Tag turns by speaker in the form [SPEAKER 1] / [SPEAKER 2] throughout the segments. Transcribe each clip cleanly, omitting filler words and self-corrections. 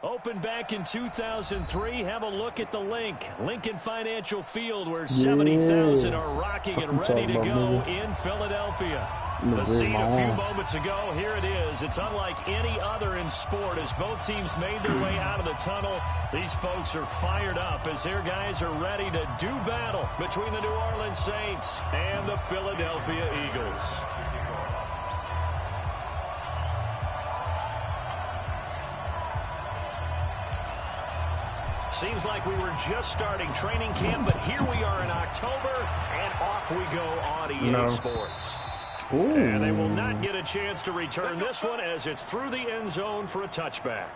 [SPEAKER 1] Opened back in 2003. Have a look at the link. Lincoln Financial Field, where 70,000 are rocking and ready to go in Philadelphia. The scene a few moments ago, here it is. It's unlike any other in sport as both teams made their way out of the tunnel. These folks are fired up as their guys are ready to do battle between the New Orleans Saints and the Philadelphia Eagles. Seems like we were just starting training camp, but here we are in October, and off we go on EA Sports. Ooh. And they will not get a chance to return this one as it's through the end zone for a touchback.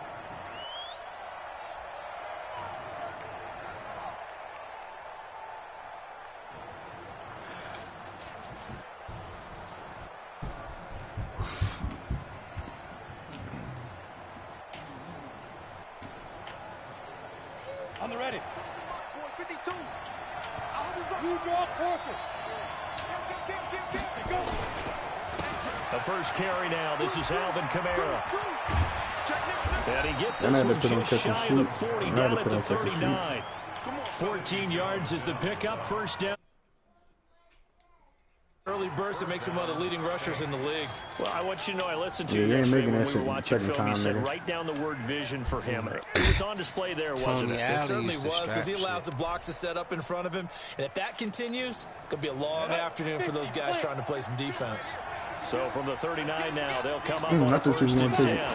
[SPEAKER 2] On the ready. 52. You draw forfeit. Go.
[SPEAKER 1] The first carry now. This is Alvin Kamara. And he gets this one just shy of the 40, down at the 39. 14 yards is the pickup. First down.
[SPEAKER 3] Early burst that makes him one of the leading rushers in the league.
[SPEAKER 1] Well, I want you to know, I listened to you yesterday when we were watching film. You said write down the word vision for him. It was on display there, wasn't it?
[SPEAKER 3] It certainly was, because he allows the blocks to set up in front of him. And if that continues, it could be a long afternoon for those guys trying to play some defense.
[SPEAKER 1] So from the 39 now, they'll come up on first and 10.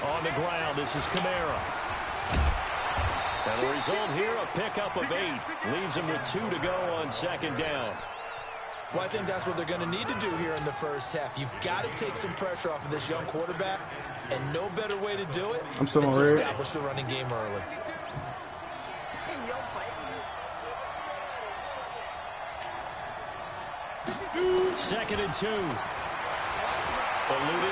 [SPEAKER 1] On the ground, this is Kamara. And the result here, a pickup of 8. Leaves him with 2 to go on second down.
[SPEAKER 3] Well, I think that's what they're going to need to do here in the first half. You've got to take some pressure off of this young quarterback, and no better way to do it than to establish the running game early.
[SPEAKER 4] In your face.
[SPEAKER 1] Second and 2. Eluding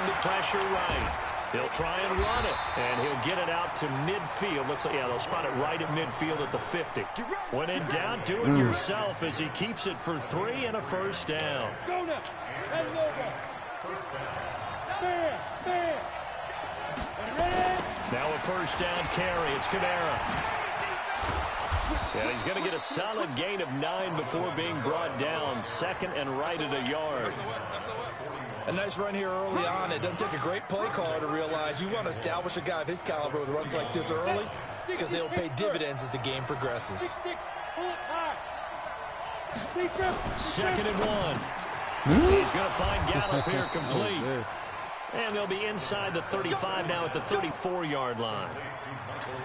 [SPEAKER 1] the pressure right. He'll try and run it, and he'll get it out to midfield. Looks like, yeah, they'll spot it right at midfield at the 50. When in doubt, do it yourself as he keeps it for 3 and a first down. Now a first down carry. It's Kamara. And he's going to get a solid gain of 9 before being brought down. Second and right at a yard.
[SPEAKER 3] A nice run here early on. It doesn't take a great play caller to realize you want to establish a guy of his caliber with runs like this early, because they'll pay dividends as the game progresses.
[SPEAKER 1] Second and 1. He's going to find Gallup here complete. And they'll be inside the 35 now at the 34-yard line.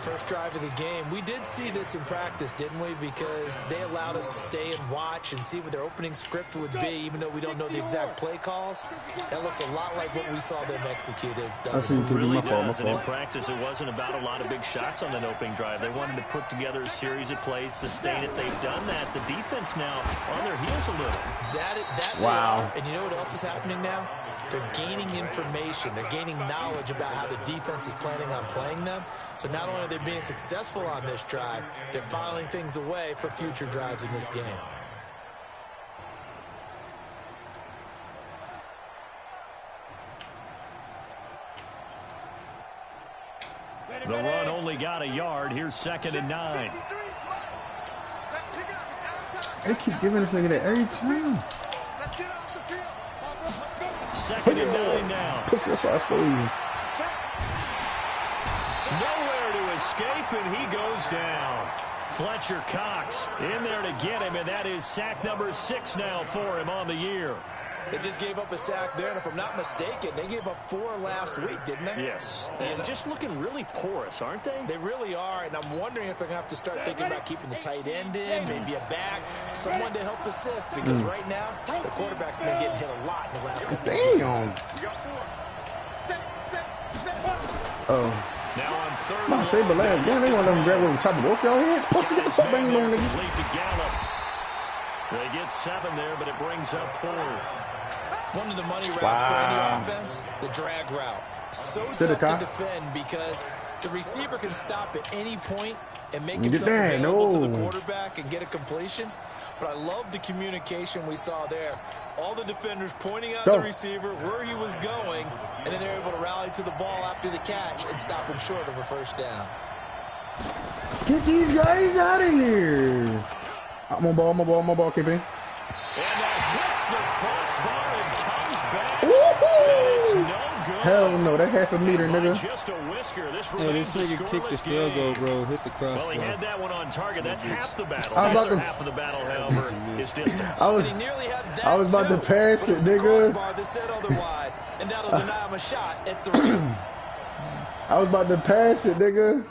[SPEAKER 3] First drive of the game. We did see this in practice, didn't we? Because they allowed us to stay and watch and see what their opening script would be, even though we don't know the exact play calls. That looks a lot like what we saw them execute. It
[SPEAKER 1] really does. And in practice, it wasn't about a lot of big shots on that opening drive. They wanted to put together a series of plays, sustain it. They've done that. The defense now on their heels a little.
[SPEAKER 3] Wow. And you know what else is happening now? They're gaining information. They're gaining knowledge about how the defense is planning on playing them. So not only are they being successful on this drive, they're filing things away for future drives in this game.
[SPEAKER 1] The run only got a yard. Here's second and 9.
[SPEAKER 5] They keep giving this nigga that every time.
[SPEAKER 1] Second and 9 now.
[SPEAKER 5] That's why I stole you.
[SPEAKER 1] Nowhere to escape, and he goes down. Fletcher Cox in there to get him, and that is sack number 6 now for him on the year.
[SPEAKER 3] They just gave up a sack there, and if I'm not mistaken, they gave up 4 last week, didn't they?
[SPEAKER 1] Yes. And just looking really porous, aren't they?
[SPEAKER 3] They really are, and I'm wondering if they're going to have to start thinking about keeping the tight end in, maybe a back, someone to help assist, because right now, the quarterback's been getting hit a lot in the last couple of games.
[SPEAKER 5] Oh.
[SPEAKER 1] Now on third.
[SPEAKER 5] I'm say, but last game, they want them grab over the top of both y'all heads. Supposed to get the fuck bang on, nigga.
[SPEAKER 1] Complete to Gallup. They get 7 there, but it brings up 4th.
[SPEAKER 3] One of the money routes for any offense, the drag route. So tough to defend because the receiver can stop at any point and make himself available to the quarterback and get a completion. but I love the communication we saw there. All the defenders pointing out the receiver where he was going, and then they're able to rally to the ball after the catch and stop him short of a first down.
[SPEAKER 5] Get these guys out of here. I'm on ball, KP.
[SPEAKER 1] And that hits the crossbar and comes back. And it's no good.
[SPEAKER 5] Hell no, that half a meter, nigga.
[SPEAKER 1] Just a whisker. This
[SPEAKER 6] nigga kicked the field goal, bro. Hit the crossbar.
[SPEAKER 1] Well, he had that one on target. That's half the battle. Half of the battle, however, is distance.
[SPEAKER 5] I was about to pass it, nigga.
[SPEAKER 3] That said otherwise, and that'll deny him a shot at 3.
[SPEAKER 5] I was about to pass it, nigga.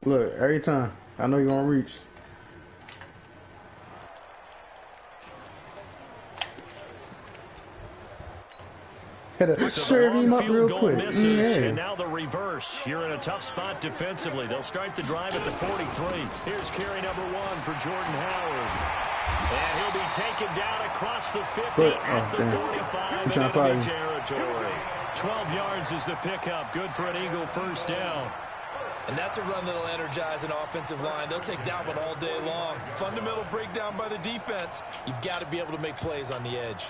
[SPEAKER 5] Look, every time. I know you're going to reach. Had to serve him up real quick.
[SPEAKER 1] And now the reverse. You're in a tough spot defensively. They'll start the drive at the 43. Here's carry number 1 for Jordan Howard. And he'll be taken down across the 50 at the 45 in enemy territory. 12 yards is the pickup. Good for an Eagle first down.
[SPEAKER 3] And that's a run that'll energize an offensive line. They'll take that one all day long. Fundamental breakdown by the defense. You've got to be able to make plays on the edge.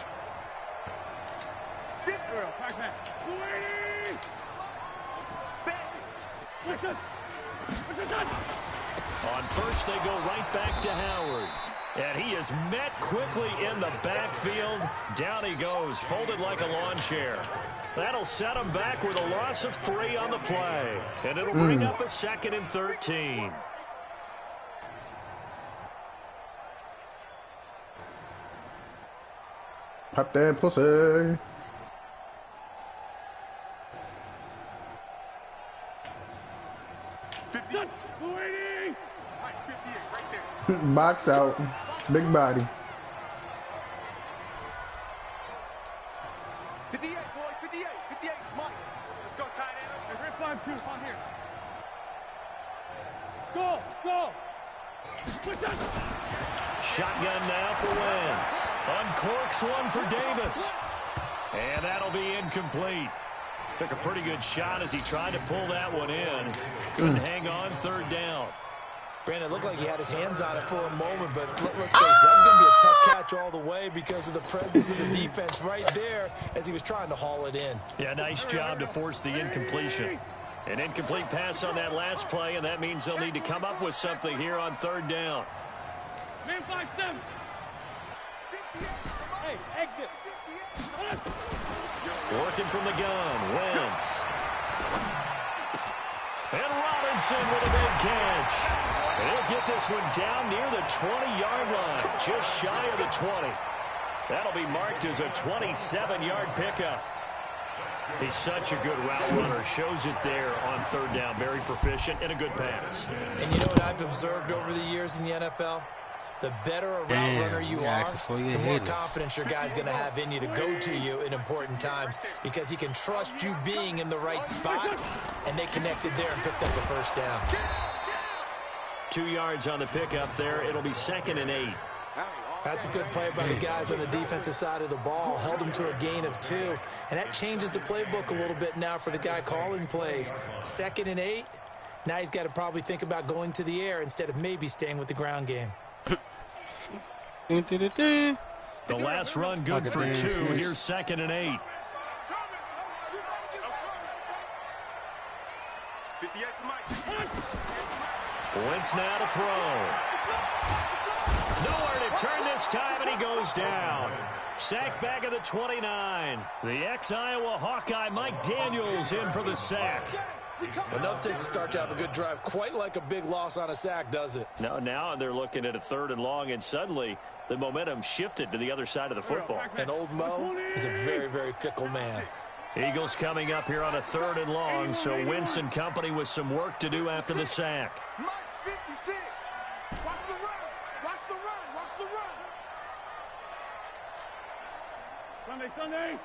[SPEAKER 1] On first, they go right back to Howard. And he is met quickly in the backfield. Down he goes, folded like a lawn chair. That'll set him back with a loss of 3 on the play. And it'll bring up a 2nd and 13.
[SPEAKER 5] Pop that pussy. Box out. Big body.
[SPEAKER 2] 58, boys, 58, 58, come on. Let's go, tight end. Hey, 5-2, on here. Go.
[SPEAKER 1] Shotgun now for Wentz. Uncorks one for Davis. And that'll be incomplete. Took a pretty good shot as he tried to pull that one in. Couldn't hang on, 3rd down.
[SPEAKER 3] Brandon, it looked like he had his hands on it for a moment, but let's face it, that was going to be a tough catch all the way because of the presence of the defense right there as he was trying to haul it in.
[SPEAKER 1] Yeah, nice job to force the incompletion. An incomplete pass on that last play, and that means they'll need to come up with something here on 3rd down.
[SPEAKER 2] Man 5-7. Hey, exit.
[SPEAKER 1] Working from the gun, Wentz. And Robinson with a big catch. And he'll get this one down near the 20-yard line, just shy of the 20. That'll be marked as a 27-yard pickup. He's such a good route runner. Shows it there on 3rd down. Very proficient and a good pass.
[SPEAKER 3] And you know what I've observed over the years in the NFL? The better a route runner you are, the more confidence your guy's going to have in you to go to you in important times because he can trust you being in the right spot, and they connected there and picked up the first down.
[SPEAKER 1] 2 yards on the pickup there. It'll be 2nd and 8.
[SPEAKER 3] That's a good play by the guys on the defensive side of the ball. Held him to a gain of 2, and that changes the playbook a little bit now for the guy calling plays. 2nd and 8. Now he's got to probably think about going to the air instead of maybe staying with the ground game.
[SPEAKER 1] The last run good for 2. Here's 2nd and 8.
[SPEAKER 2] 58 for Mike.
[SPEAKER 1] Wentz now to throw. Nowhere to turn this time, and he goes down. Sacked back at the 29. The ex-Iowa Hawkeye Mike Daniels in for the sack.
[SPEAKER 3] Enough takes a start to have a good drive. Quite like a big loss on a sack, does it?
[SPEAKER 1] No, now they're looking at a 3rd and long, and suddenly the momentum shifted to the other side of the football.
[SPEAKER 3] And old Mo is a very, very fickle man.
[SPEAKER 1] Eagles coming up here on a 3rd and long, so Wentz and company with some work to do after the sack.
[SPEAKER 2] Mike's 56. Watch the run. Watch the run. Watch the run. Sunday.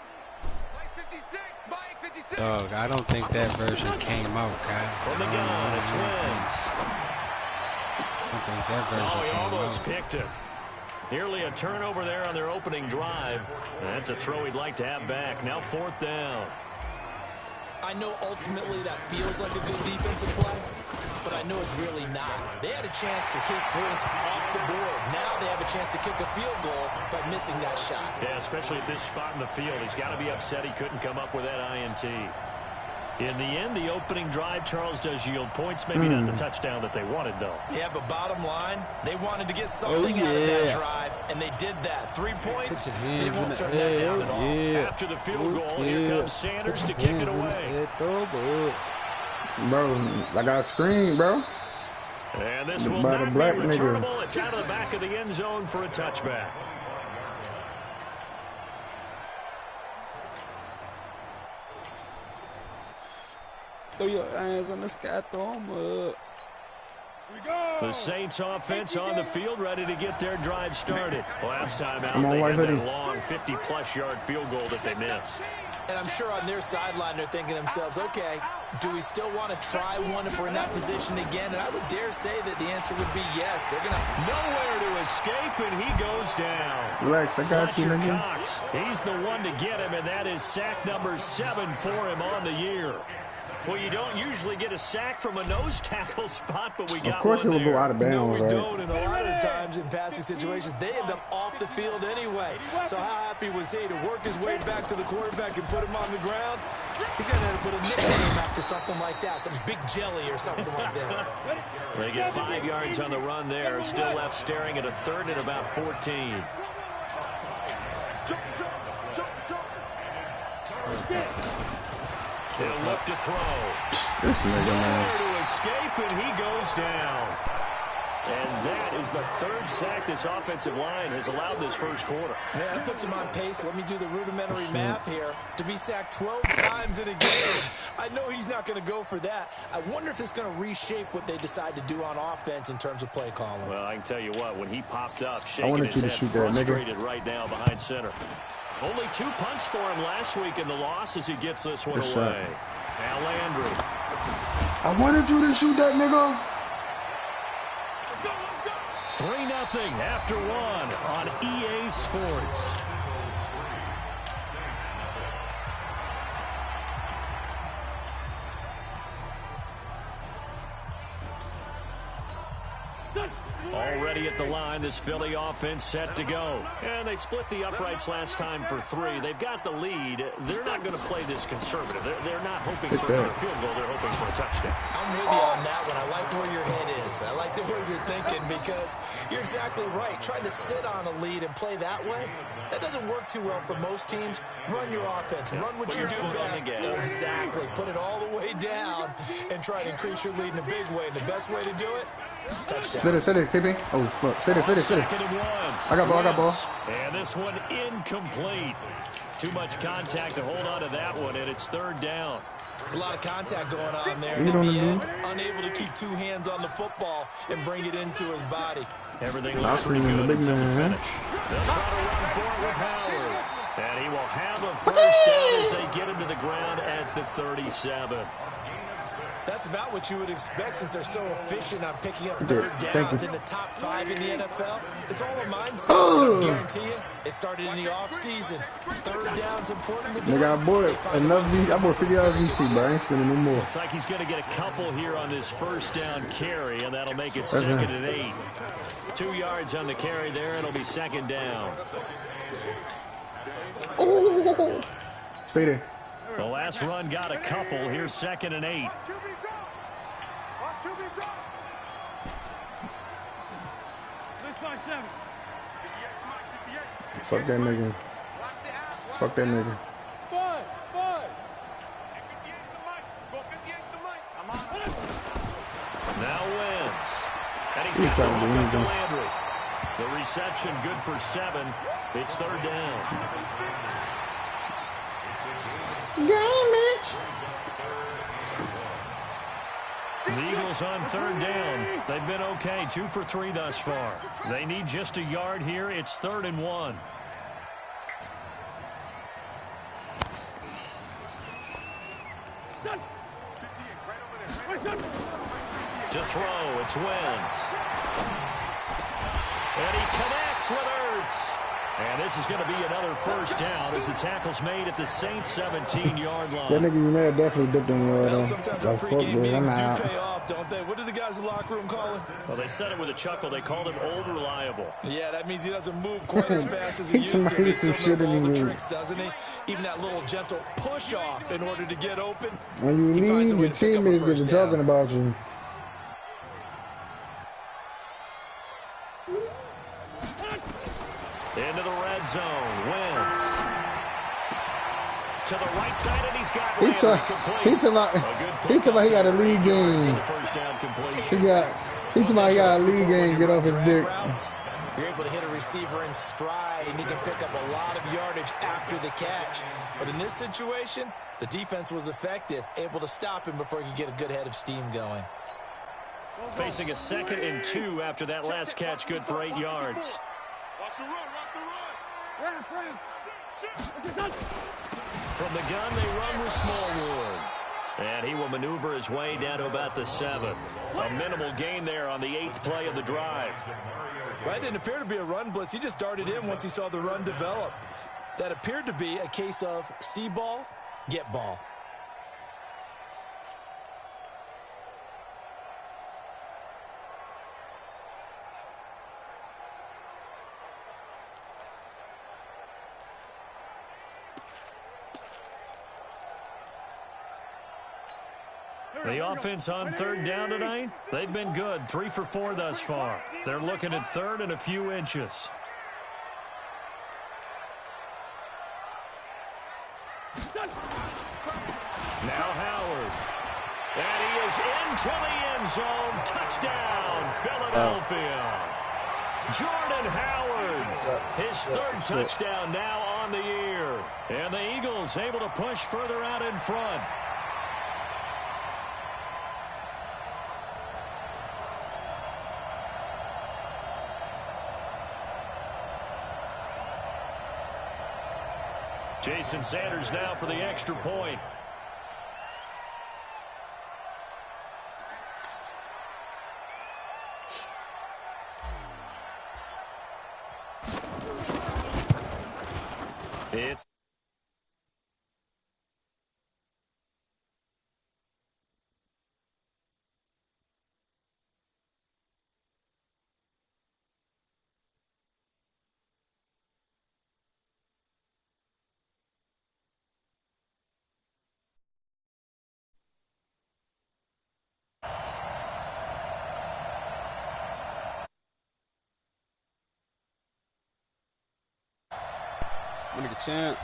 [SPEAKER 2] Mike 56. Mike 56.
[SPEAKER 6] Dog, I don't think that version came out, Kyle.
[SPEAKER 1] From the gun, it's Wentz. Oh, he almost picked it. Nearly a turnover there on their opening drive. That's a throw he'd like to have back. Now 4th down.
[SPEAKER 3] I know ultimately that feels like a good defensive play, but I know it's really not. They had a chance to kick points off the board. Now they have a chance to kick a field goal by missing that shot.
[SPEAKER 1] Yeah, especially at this spot in the field. He's got to be upset he couldn't come up with that INT. In the end, the opening drive, Charles, does yield points. Maybe not the touchdown that they wanted, though.
[SPEAKER 3] Yeah, but bottom line, they wanted to get something out of that drive, and they did that. 3 points, they won't turn that down at all.
[SPEAKER 1] After the field goal, here comes Sanders to kick it away.
[SPEAKER 5] Bro, I got a screen, bro.
[SPEAKER 1] And this will not be returnable. It's out of the back of the end zone for a touchback.
[SPEAKER 6] Throw your hands on the sky, throw them up.
[SPEAKER 1] The Saints offense on the field, ready to get their drive started. Last time out, they had that long 50-plus yard field goal that they missed.
[SPEAKER 3] And I'm sure on their sideline they're thinking to themselves, okay, do we still want to try one if we're in that position again? And I would dare say that the answer would be yes. They're going to
[SPEAKER 1] nowhere to escape, and he goes down.
[SPEAKER 5] Relax, I got you, nigga.
[SPEAKER 1] Cox, he's the one to get him, and that is sack number 7 for him on the year. Well, you don't usually get a sack from a nose tackle spot, but we got one. Of
[SPEAKER 5] course, it will go out of bounds,
[SPEAKER 3] right? No, we don't. And a lot of the times in passing situations, they end up off the field anyway. So how happy was he to work his way back to the quarterback and put him on the ground? He's going to have to put a nickname after something like that, some big jelly or something like that.
[SPEAKER 1] They get 5 yards on the run there. Still left staring at a 3rd and about 14. He'll look to throw. Nowhere to escape, and he goes down. And that is the 3rd sack this offensive line has allowed this first quarter.
[SPEAKER 3] Man, that puts him on pace. Let me do the rudimentary math here. To be sacked 12 times in a game, I know he's not going to go for that. I wonder if it's going to reshape what they decide to do on offense in terms of play calling.
[SPEAKER 1] Well, I can tell you what, when he popped up, shaking his head, frustrated right now behind center. Only 2 punts for him last week in the loss as he gets this one away. Al Landry.
[SPEAKER 5] I wanted you to shoot that, nigga.
[SPEAKER 1] 3-0 after 1 on EA Sports. Already at the line, this Philly offense set to go. And they split the uprights last time for 3. They've got the lead. They're not going to play this conservative. They're not hoping for another field goal. They're hoping for a touchdown.
[SPEAKER 3] I'm with you on that one. I like where your head is. I like the way you're thinking because you're exactly right. Trying to sit on a lead and play that way, that doesn't work too well for most teams. Run your offense. Run what you do best. Exactly. Put it all the way down and try to increase your lead in a big way. And the best way to do it, touchdown.
[SPEAKER 5] Sit it, KP. Oh, fuck. Sit it. I got ball.
[SPEAKER 1] And this one incomplete. Too much contact to hold on to that one, and it's 3rd down.
[SPEAKER 3] There's a lot of contact going on there. In the end, unable to keep 2 hands on the football and bring it into his body.
[SPEAKER 1] Everything looks pretty good until the finish. They'll try to run for it with Howard. And he will have a first down as they get him to the ground at the 37.
[SPEAKER 3] That's about what you would expect since they're so efficient on picking up 3rd downs in the top 5 in the NFL. It's all a mindset. I guarantee you, it started in the offseason. 3rd down's important.
[SPEAKER 5] Nigga, I bought enough. I bought 50 hours VC, bro. I ain't spending no more.
[SPEAKER 1] Looks like he's going to get a couple here on this first down carry, and that'll make it 2nd and 8. 2 yards on the carry there. It'll be 2nd down.
[SPEAKER 5] Oh. Stay there.
[SPEAKER 1] The last run got a couple. Here's 2nd and 8.
[SPEAKER 5] Fuck that nigga. Fuck that nigga.
[SPEAKER 1] Now Wentz. And he's got the hook up to Landry. The reception good for 7. It's 3rd down. The Eagles on 3rd down. They've been okay. 2 for 3 thus far. They need just a yard here. It's 3rd and 1. To throw, it's Wentz. And he connects with Ertz. And this is going to be another first down as the tackle's made at the Saints' 17-yard line.
[SPEAKER 5] That nigga's mad definitely dipped in the
[SPEAKER 3] Well, sometimes our pregame meetings do pay off, don't they? What do the guys in the locker room call him?
[SPEAKER 1] Well, they said it with a chuckle. They called him old reliable.
[SPEAKER 3] Yeah, that means he doesn't move quite as fast as he used to. He still knows all the tricks, doesn't he? Even that little gentle push-off in order to get open.
[SPEAKER 5] When you need your teammates that are talking about you.
[SPEAKER 1] Into the red zone. Wentz. To the right side, and he's got
[SPEAKER 5] He talking about he got a lead game. He talking about he got a lead game. Get off his dick.
[SPEAKER 3] You're able to hit a receiver in stride, and he can pick up a lot of yardage after the catch. But in this situation, the defense was effective, able to stop him before he could get a good head of steam going.
[SPEAKER 1] Facing a 2nd and 2 after that last catch, good for 8 yards.
[SPEAKER 2] Watch the run, watch the run.
[SPEAKER 1] From the gun, they run with Smallwood. And he will maneuver his way down to about the 7th. A minimal gain there on the 8th play of the drive.
[SPEAKER 3] Well, it didn't appear to be a run blitz. He just darted in once he saw the run develop. That appeared to be a case of see ball, get ball.
[SPEAKER 1] The offense on 3rd down tonight, they've been good. 3 for 4 thus far. They're looking at 3rd and a few inches. Now Howard. And he is into the end zone. Touchdown, Philadelphia. Jordan Howard, his 3rd touchdown now on the year. And the Eagles able to push further out in front. Jason Sanders now for the extra point. It's
[SPEAKER 6] Champ.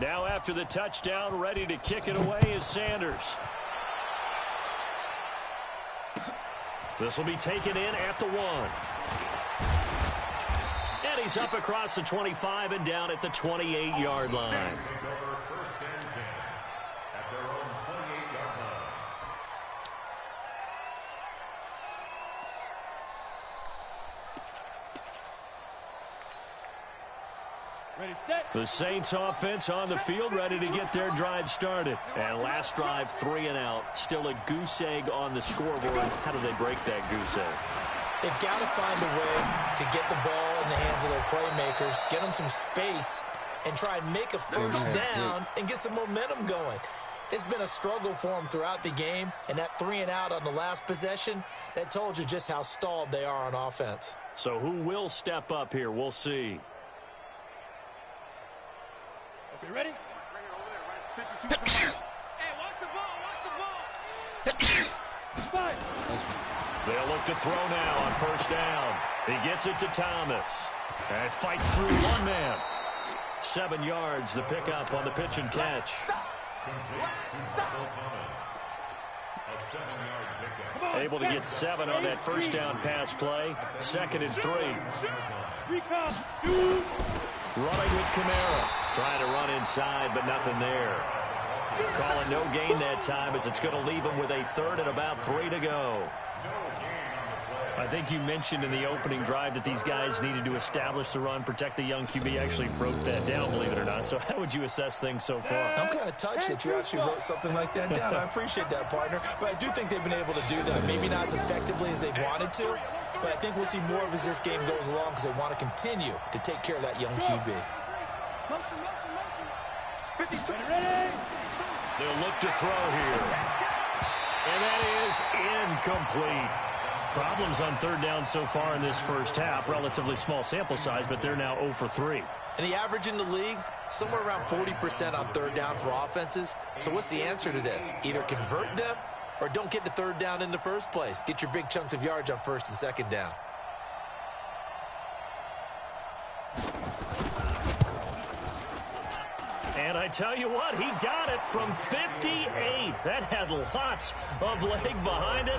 [SPEAKER 1] now after the touchdown, ready to kick it away is Sanders. This will be taken in at the 1. And he's up across the 25 and down at the 28-yard line. The Saints offense on the field, ready to get their drive started. And last drive, 3 and out. Still a goose egg on the scoreboard. How do they break that goose egg?
[SPEAKER 3] They've got to find a way to get the ball in the hands of their playmakers, get them some space, and try and make a first down and get some momentum going. It's been a struggle for them throughout the game, and that 3 and out on the last possession, that told you just how stalled they are on offense.
[SPEAKER 1] So who will step up here? We'll see.
[SPEAKER 2] Okay, ready? Bring it over there, right? 52. Hey, watch the ball,
[SPEAKER 1] They'll look to throw now on first down. He gets it to Thomas. And fights through one man. 7 yards, the pickup on the pitch and catch. Able to get 7 on that first down pass play. 2nd and 3. Running with Kamara. Trying to run inside, but nothing there. Calling no gain that time as it's going to leave him with a 3rd and about 3 to go. A I think you mentioned in the opening drive that these guys needed to establish the run, protect the young QB. Actually broke that down, believe it or not. So how would you assess things so far?
[SPEAKER 3] I'm kind of touched that you actually wrote something like that down. I appreciate that, partner. But I do think they've been able to do that. Maybe not as effectively as they wanted to, but I think we'll see more of as this game goes along because they want to continue to take care of that young QB.
[SPEAKER 2] Motion, motion, motion. 52.
[SPEAKER 1] They'll look to throw here. And that is incomplete. Problems on third down so far in this first half. Relatively small sample size, but they're now 0 for 3.
[SPEAKER 3] And the average in the league, somewhere around 40% on third down for offenses. So what's the answer to this? Either convert them or don't get to third down in the first place. Get your big chunks of yards on first and second down.
[SPEAKER 1] And I tell you what, he got it from 58. That had lots of leg behind it.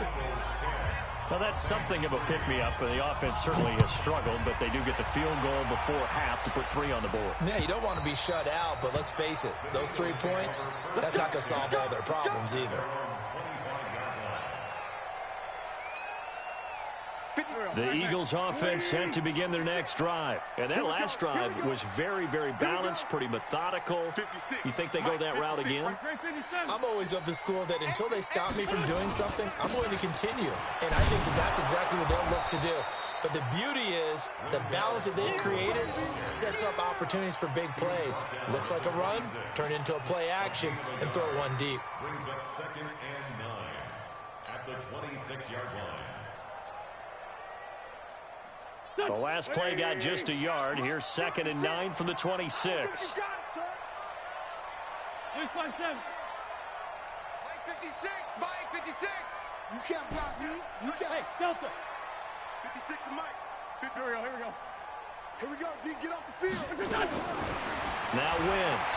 [SPEAKER 1] Well, that's something of a pick-me-up. The offense certainly has struggled, but they do get the field goal before half to put 3 on the board.
[SPEAKER 3] Yeah, you don't want to be shut out, but let's face it, those 3 points, that's not going to solve all their problems either.
[SPEAKER 1] The Eagles offense set to begin their next drive. And that last drive was very, very balanced, pretty methodical. You think they go that route again?
[SPEAKER 3] I'm always of the school that until they stop me from doing something, I'm going to continue. And I think that that's exactly what they'll look to do. But the beauty is the balance that they've created sets up opportunities for big plays. Looks like a run, turn into a play action, and throw one deep.
[SPEAKER 7] Brings up 2nd and 9 at the 26-yard line.
[SPEAKER 1] The last play got just a yard. Here's 2nd and 9 from the 26.
[SPEAKER 2] Here's 5-7. Mike 56. Mike 56. You can't block me. You can't. Hey, Delta. 56 to Mike. Here we go. Here we go. Here we go. D, get off the field.
[SPEAKER 1] Now Wentz.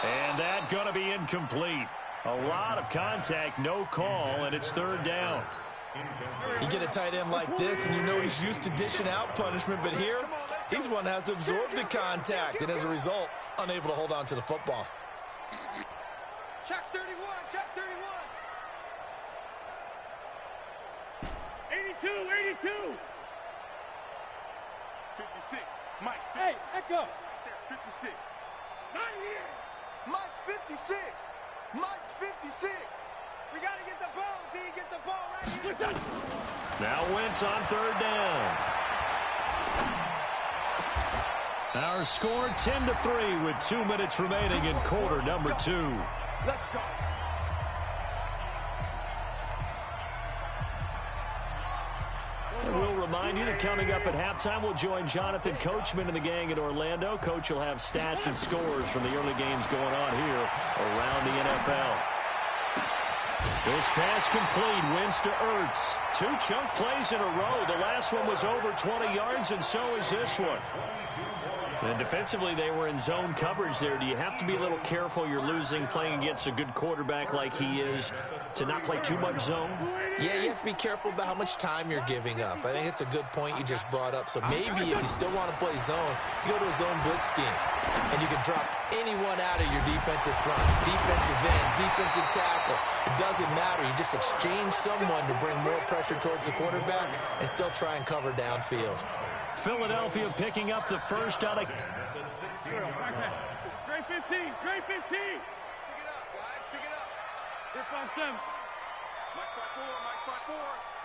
[SPEAKER 1] And that going to be incomplete. A lot of contact, no call, and it's 3rd down.
[SPEAKER 3] You get a tight end like this, and you know he's used to dishing out punishment, but here, he's one that has to absorb the contact, and as a result, unable to hold on to the football.
[SPEAKER 2] Check 31, check 31. 82, 82. 56, Mike. Hey, Echo. 56. Not here. Mike's 56. Mike's 56. We got to get the ball, D. Get the ball right here.
[SPEAKER 1] Now Wentz on 3rd down. Our score 10-3 with 2 minutes remaining in quarter number 2.
[SPEAKER 2] Let's go.
[SPEAKER 1] And we'll remind you that coming up at halftime, we'll join Jonathan Coachman and the gang in Orlando. Coach will have stats and scores from the early games going on here around the NFL. This pass complete, Wentz to Ertz. 2 chunk plays in a row. The last one was over 20 yards, and so is this one. And defensively, they were in zone coverage there. Do you have to be a little careful? You're losing, playing against a good quarterback like he is, to not play too much zone?
[SPEAKER 3] Yeah, you have to be careful about how much time you're giving up. I think it's a good point you just brought up. So maybe if you still want to play zone, you go to a zone blitz scheme. And you can drop anyone out of your defensive front, defensive end, defensive tackle. It doesn't matter. You just exchange someone to bring more pressure towards the quarterback and still try and cover downfield.
[SPEAKER 1] Philadelphia picking up the first out of...
[SPEAKER 2] Grade 15, grade 15. Pick it up, guys, pick it up. Here, 5-7. Mike 5-4, Mike 5-4.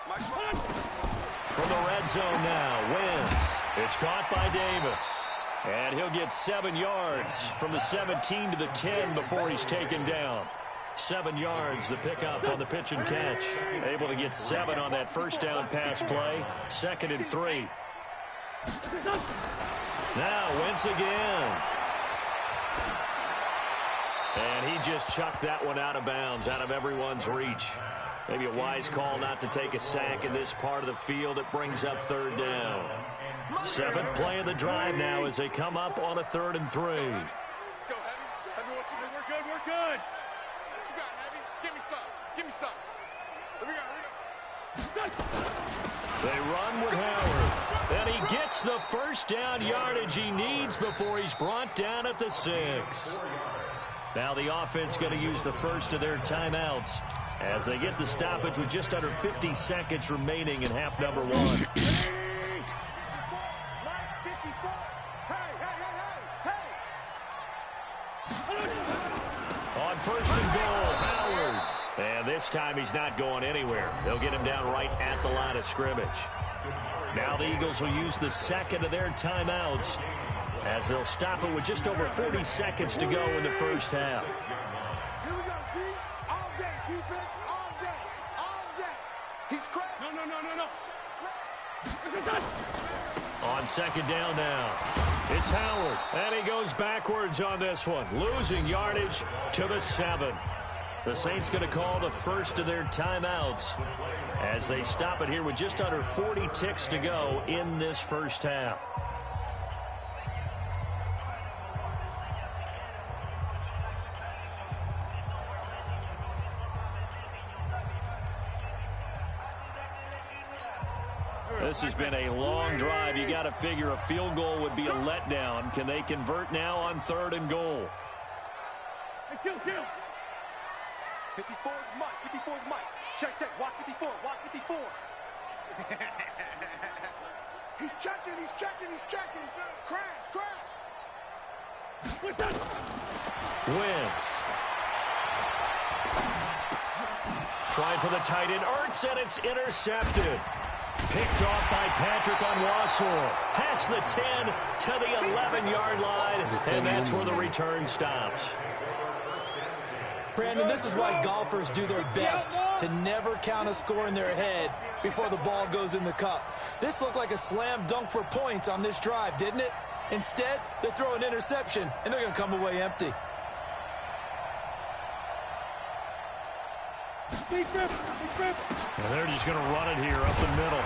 [SPEAKER 2] Mike 5-4.
[SPEAKER 1] From the red zone now, Wentz. It's caught by Davis. And he'll get 7 yards from the 17 to the 10 before he's taken down. 7 yards, the pickup on the pitch and catch. Able to get 7 on that first down pass play. 2nd and 3. Now Wentz again. And he just chucked that one out of bounds, out of everyone's reach. Maybe a wise call not to take a sack in this part of the field. It brings up 3rd down. 7th play of the drive now as they come up on a 3rd and 3.
[SPEAKER 2] Let's go, Heavy. Heavy, what's your name? We're good, we're good. What you got, Heavy? Give me some. Give me some. Here we go, here we go.
[SPEAKER 1] They run with Howard. And he gets the first down yardage he needs before he's brought down at the 6. Now the offense going to use the first of their timeouts. as they get the stoppage with just under 50 seconds remaining in half number one. On first and goal, Howard. And this time he's not going anywhere. They'll get him down right at the line of scrimmage. Now the Eagles will use the second of their timeouts as they'll stop it with just over 40 seconds to go in the first half.
[SPEAKER 2] Here we go, D. All day, defense, all day, all day. He's crazy. No.
[SPEAKER 1] On second down now, it's Howard, and he goes backwards on this one, losing yardage to the 7. The Saints going to call the first of their timeouts as they stop it here with just under 40 ticks to go in this first half. This has been a long drive. You got to figure a field goal would be a letdown. Can they convert now on third and goal?
[SPEAKER 2] Hey, kill. 54 is Mike. 54 is Mike. Check. Watch 54. Watch 54. He's checking. Crash.
[SPEAKER 1] Wentz. Trying for the tight end. Ertz, and it's intercepted. Picked off by Patrick on Wassor. Past the 10 to the 11-yard line, and that's where the return stops.
[SPEAKER 3] Brandon, this is why golfers do their best to never count a score in their head before the ball goes in the cup. This looked like a slam dunk for points on this drive, didn't it? Instead, they throw an interception, and they're going to come away empty.
[SPEAKER 1] And they're just going to run it here up the middle.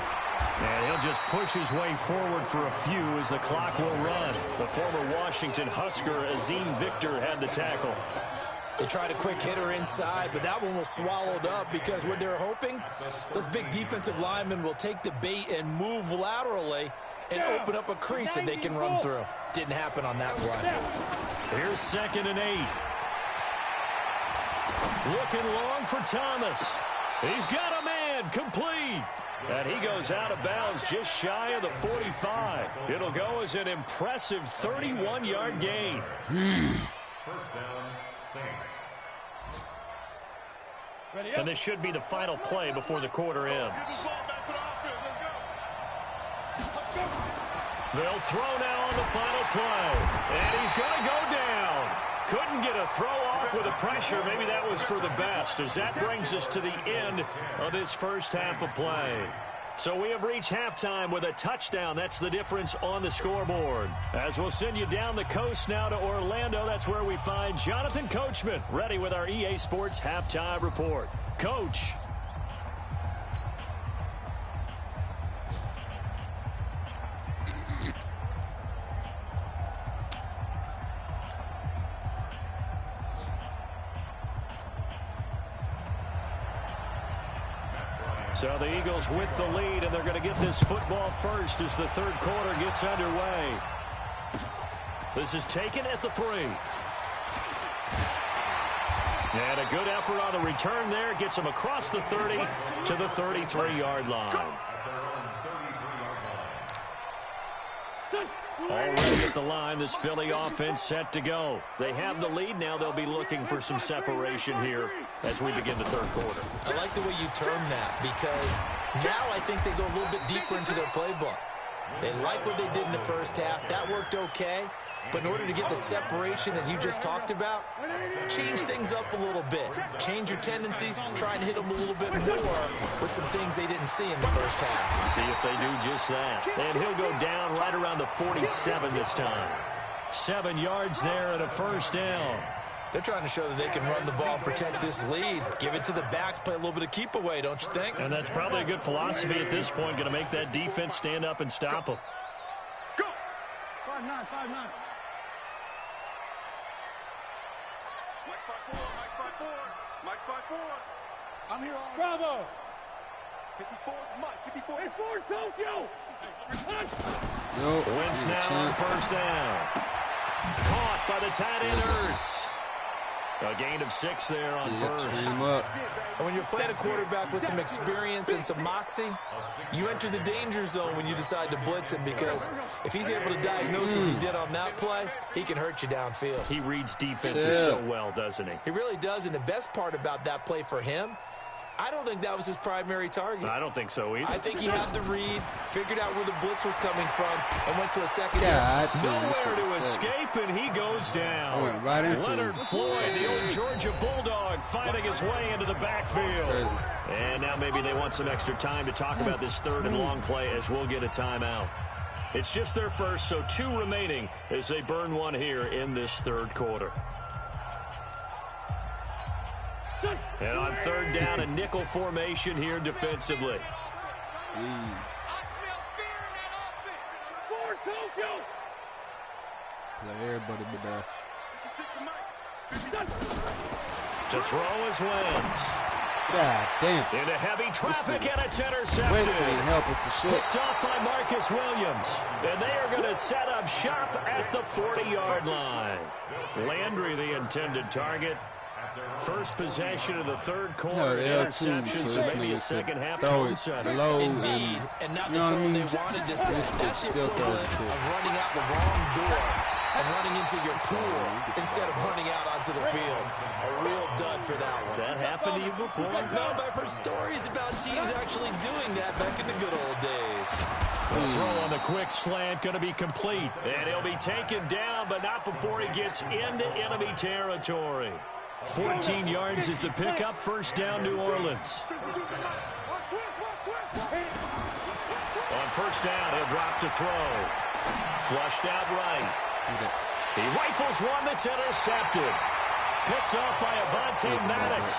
[SPEAKER 1] And he'll just push his way forward for a few as the clock will run. The former Washington Husker, Azim Victor, had the tackle.
[SPEAKER 3] They tried a quick hitter inside, but that one was swallowed up because what they're hoping, those big defensive linemen will take the bait and move laterally and open up a crease that they can run through. Didn't happen on that play.
[SPEAKER 1] Here's 2nd and 8. Looking long for Thomas. He's got a man, complete. And he goes out of bounds just shy of the 45. It'll go as an impressive 31-yard gain.
[SPEAKER 7] First down, Saints.
[SPEAKER 1] And this should be the final play before the quarter ends. They'll throw now on the final play. And he's going to go down. Couldn't get a throw off with the pressure. Maybe that was for the best, as that brings us to the end of this first half of play. So we have reached halftime with a touchdown. That's the difference on the scoreboard. As we'll send you down the coast now to Orlando, that's where we find Jonathan Coachman, ready with our EA Sports Halftime Report. Coach. So the Eagles with the lead, and they're going to get this football first as the third quarter gets underway. This is taken at the 3. And a good effort on the return there. Gets him across the 30 to the 33-yard line. Already at the line, this Philly offense set to go. They have the lead. Now they'll be looking for some separation here as we begin the third quarter.
[SPEAKER 3] I like the way you term that, because now I think they go a little bit deeper into their playbook. They like what they did in the first half. That worked okay. But in order to get the separation that you just talked about, change things up a little bit. Change your tendencies, try and hit them a little bit more with some things they didn't see in the first half.
[SPEAKER 1] See if they do just that. And he'll go down right around the 47 this time. 7 yards there and a first down.
[SPEAKER 3] They're trying to show that they can run the ball and protect this lead. Give it to the backs, play a little bit of keep away, don't you think?
[SPEAKER 1] And that's probably a good philosophy at this point, going to make that defense stand up and stop them.
[SPEAKER 2] Go! 5-9, 5-9. Mike 5-4. I'm here on.
[SPEAKER 6] Bravo!
[SPEAKER 2] 54 Mike. 54.
[SPEAKER 6] Hey, for Tokyo!
[SPEAKER 1] Wentz now on first down. Caught by the tight end, Ertz. A gain of 6 there on first.
[SPEAKER 3] And when you're playing a quarterback with some experience and some moxie, you enter the danger zone when you decide to blitz him, because if he's able to diagnose as he did on that play, he can hurt you downfield.
[SPEAKER 1] He reads defenses so well, doesn't he?
[SPEAKER 3] He really does, and the best part about that play for him, I don't think that was his primary target.
[SPEAKER 1] I don't think so either.
[SPEAKER 3] I think he had the read, figured out where the blitz was coming from, and went to a second.
[SPEAKER 1] Nowhere to escape, and he goes down.
[SPEAKER 5] Went right into
[SPEAKER 1] Leonard Floyd, the old Georgia Bulldog, fighting his way into the backfield. And now maybe they want some extra time to talk about this 3rd and long play, as we'll get a timeout. It's just their first, so 2 remaining as they burn one here in this 3rd quarter. And on 3rd down, a nickel formation here defensively.
[SPEAKER 2] I smell fear in that offense. Forward, Tokyo.
[SPEAKER 5] Everybody be there.
[SPEAKER 1] To throw is Wentz.
[SPEAKER 5] God damn.
[SPEAKER 1] Into heavy traffic, and it's intercepted.
[SPEAKER 5] Wentz ain't helping for shit.
[SPEAKER 1] Picked off by Marcus Williams. And they are going to set up shop at the 40-yard line. Landry, the intended target. First possession of the 3rd quarter, interception, so maybe a second-half tone setter.
[SPEAKER 3] Indeed, and not the tone they wanted to set. That's the equivalent of running out the wrong door and running into your pool instead of running out onto the field. A real dud for that one.
[SPEAKER 1] Has that happened to you before?
[SPEAKER 3] No, but I've heard stories about teams actually doing that back in the good old days.
[SPEAKER 1] The throw on the quick slant going to be complete. And he'll be taken down, but not before he gets into enemy territory. 14 yards is the pickup. First down, New Orleans. On first down, he'll drop to throw. Flushed out right. He rifles one that's intercepted. Picked off by Avonte Maddox.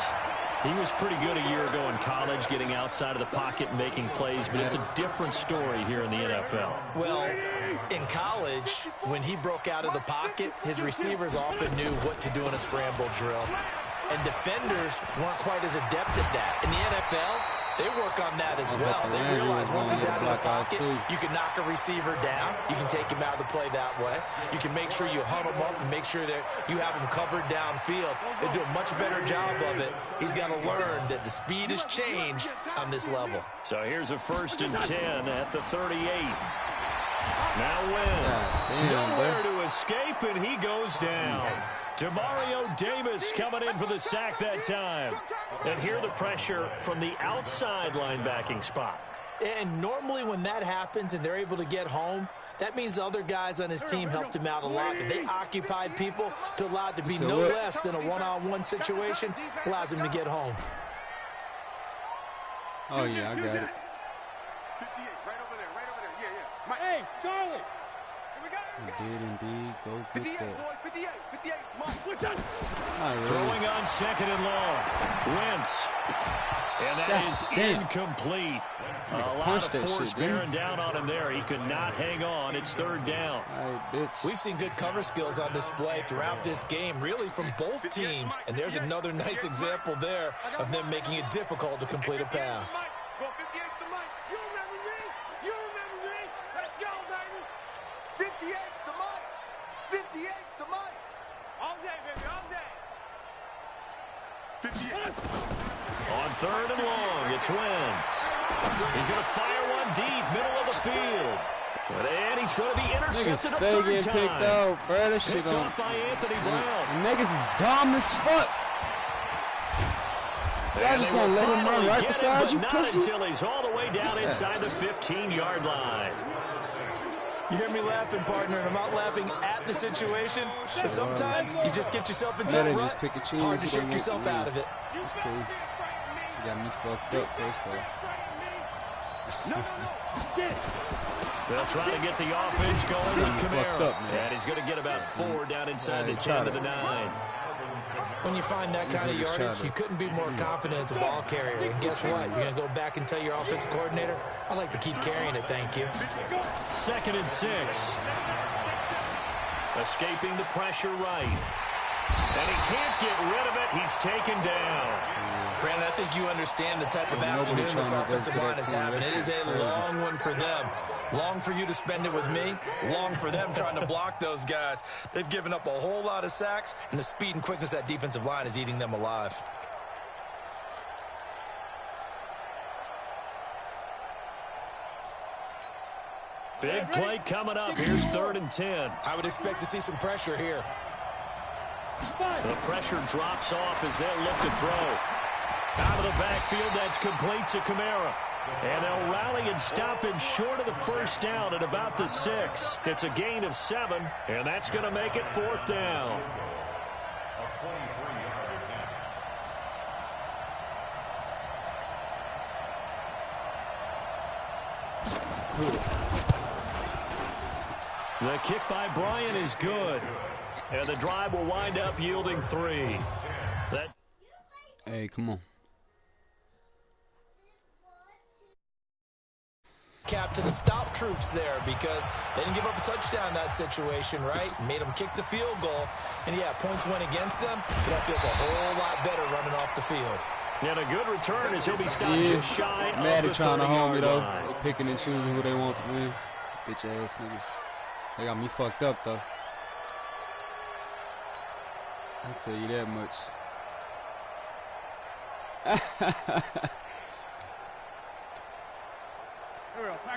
[SPEAKER 1] He was pretty good a year ago in college, getting outside of the pocket and making plays, but it's a different story here in the NFL.
[SPEAKER 3] Well, in college, when he broke out of the pocket, his receivers often knew what to do in a scramble drill. And defenders weren't quite as adept at that. In the NFL, they work on that as well. They realize once he's out of the pocket, you can knock a receiver down. You can take him out of the play that way. You can make sure you huddle him up and make sure that you have him covered downfield. They do a much better job of it. He's got to learn that the speed has changed on this level.
[SPEAKER 1] So here's a 1st and 10 at the 38. Now Wentz. Nowhere to escape, and he goes down. Demario Davis coming in for the sack that time. And here the pressure from the outside linebacking spot.
[SPEAKER 3] And normally when that happens and they're able to get home, that means the other guys on his team helped him out a lot. That they occupied people to allow it to be no less than a one-on-one situation, allows him to get home.
[SPEAKER 5] Oh, yeah, I got it.
[SPEAKER 2] 58, right over there, yeah. Hey, Charlie.
[SPEAKER 5] He did indeed go get
[SPEAKER 2] 58,
[SPEAKER 5] that.
[SPEAKER 2] boys, 58, it's mine.
[SPEAKER 1] Throwing on 2nd and long. Wentz. And that is incomplete. A lot of force bearing down on him there. He could not hang on. It's 3rd down.
[SPEAKER 3] We've seen good cover skills on display throughout this game, really from both teams. And there's another nice example there of them making it difficult to complete a pass.
[SPEAKER 2] Go 58's the mic. You remember me? You remember me? Let's go, baby. 58's the mic. 58's the mic. All day, baby, all day. 58.
[SPEAKER 1] On 3rd and long, it's Wentz. He's going to fire one deep, middle of the field. And he's going to be intercepted a 3rd time.
[SPEAKER 5] Picked out, bro. That shit
[SPEAKER 1] Picked off by Anthony Brown.
[SPEAKER 5] The niggas is dumb as fuck. Y'all just gonna let him run right beside you, pussy?
[SPEAKER 1] Not until he's all the way down inside the 15-yard line.
[SPEAKER 3] You hear me laughing, partner, and I'm not laughing at the situation. But sometimes you just get yourself into a rut. It's hard to shake yourself out of it.
[SPEAKER 5] That's cool. You got me fucked up first, though.
[SPEAKER 1] They'll try to get the offense going with Kamara. And he's going to get about 4 down inside the 10 to the 9.
[SPEAKER 3] When you find that kind of yardage, you couldn't be more confident as a ball carrier. And guess what? You're going to go back and tell your offensive coordinator, I'd like to keep carrying it, thank you.
[SPEAKER 1] 2nd and 6. Escaping the pressure right. And he can't get rid of it. He's taken down.
[SPEAKER 3] Brandon, I think you understand the type of afternoon this offensive line is having. It is a long one for them. Long for you to spend it with me. Long for them trying to block those guys. They've given up a whole lot of sacks, and the speed and quickness of that defensive line is eating them alive.
[SPEAKER 1] Big play coming up. Here's 3rd and 10.
[SPEAKER 3] I would expect to see some pressure here.
[SPEAKER 1] The pressure drops off as they'll look to throw. Out of the backfield, that's complete to Kamara. And they'll rally and stop him short of the first down at about the 6. It's a gain of 7, and that's going to make it 4th down. The kick by Bryant is good. And the drive will wind up yielding 3.
[SPEAKER 6] Hey, come on.
[SPEAKER 3] Cap to the stop troops there because they didn't give up a touchdown in that situation, right? Made them kick the field goal. And, yeah, points went against them, but that feels a whole lot better running off the field.
[SPEAKER 1] And a good return as he'll be stopped just shy of the 30-yard line.
[SPEAKER 6] Trying to hold me, though. They're picking and choosing who they want to win. Bitch-ass niggas. They got me fucked up, though. I'll tell you that much.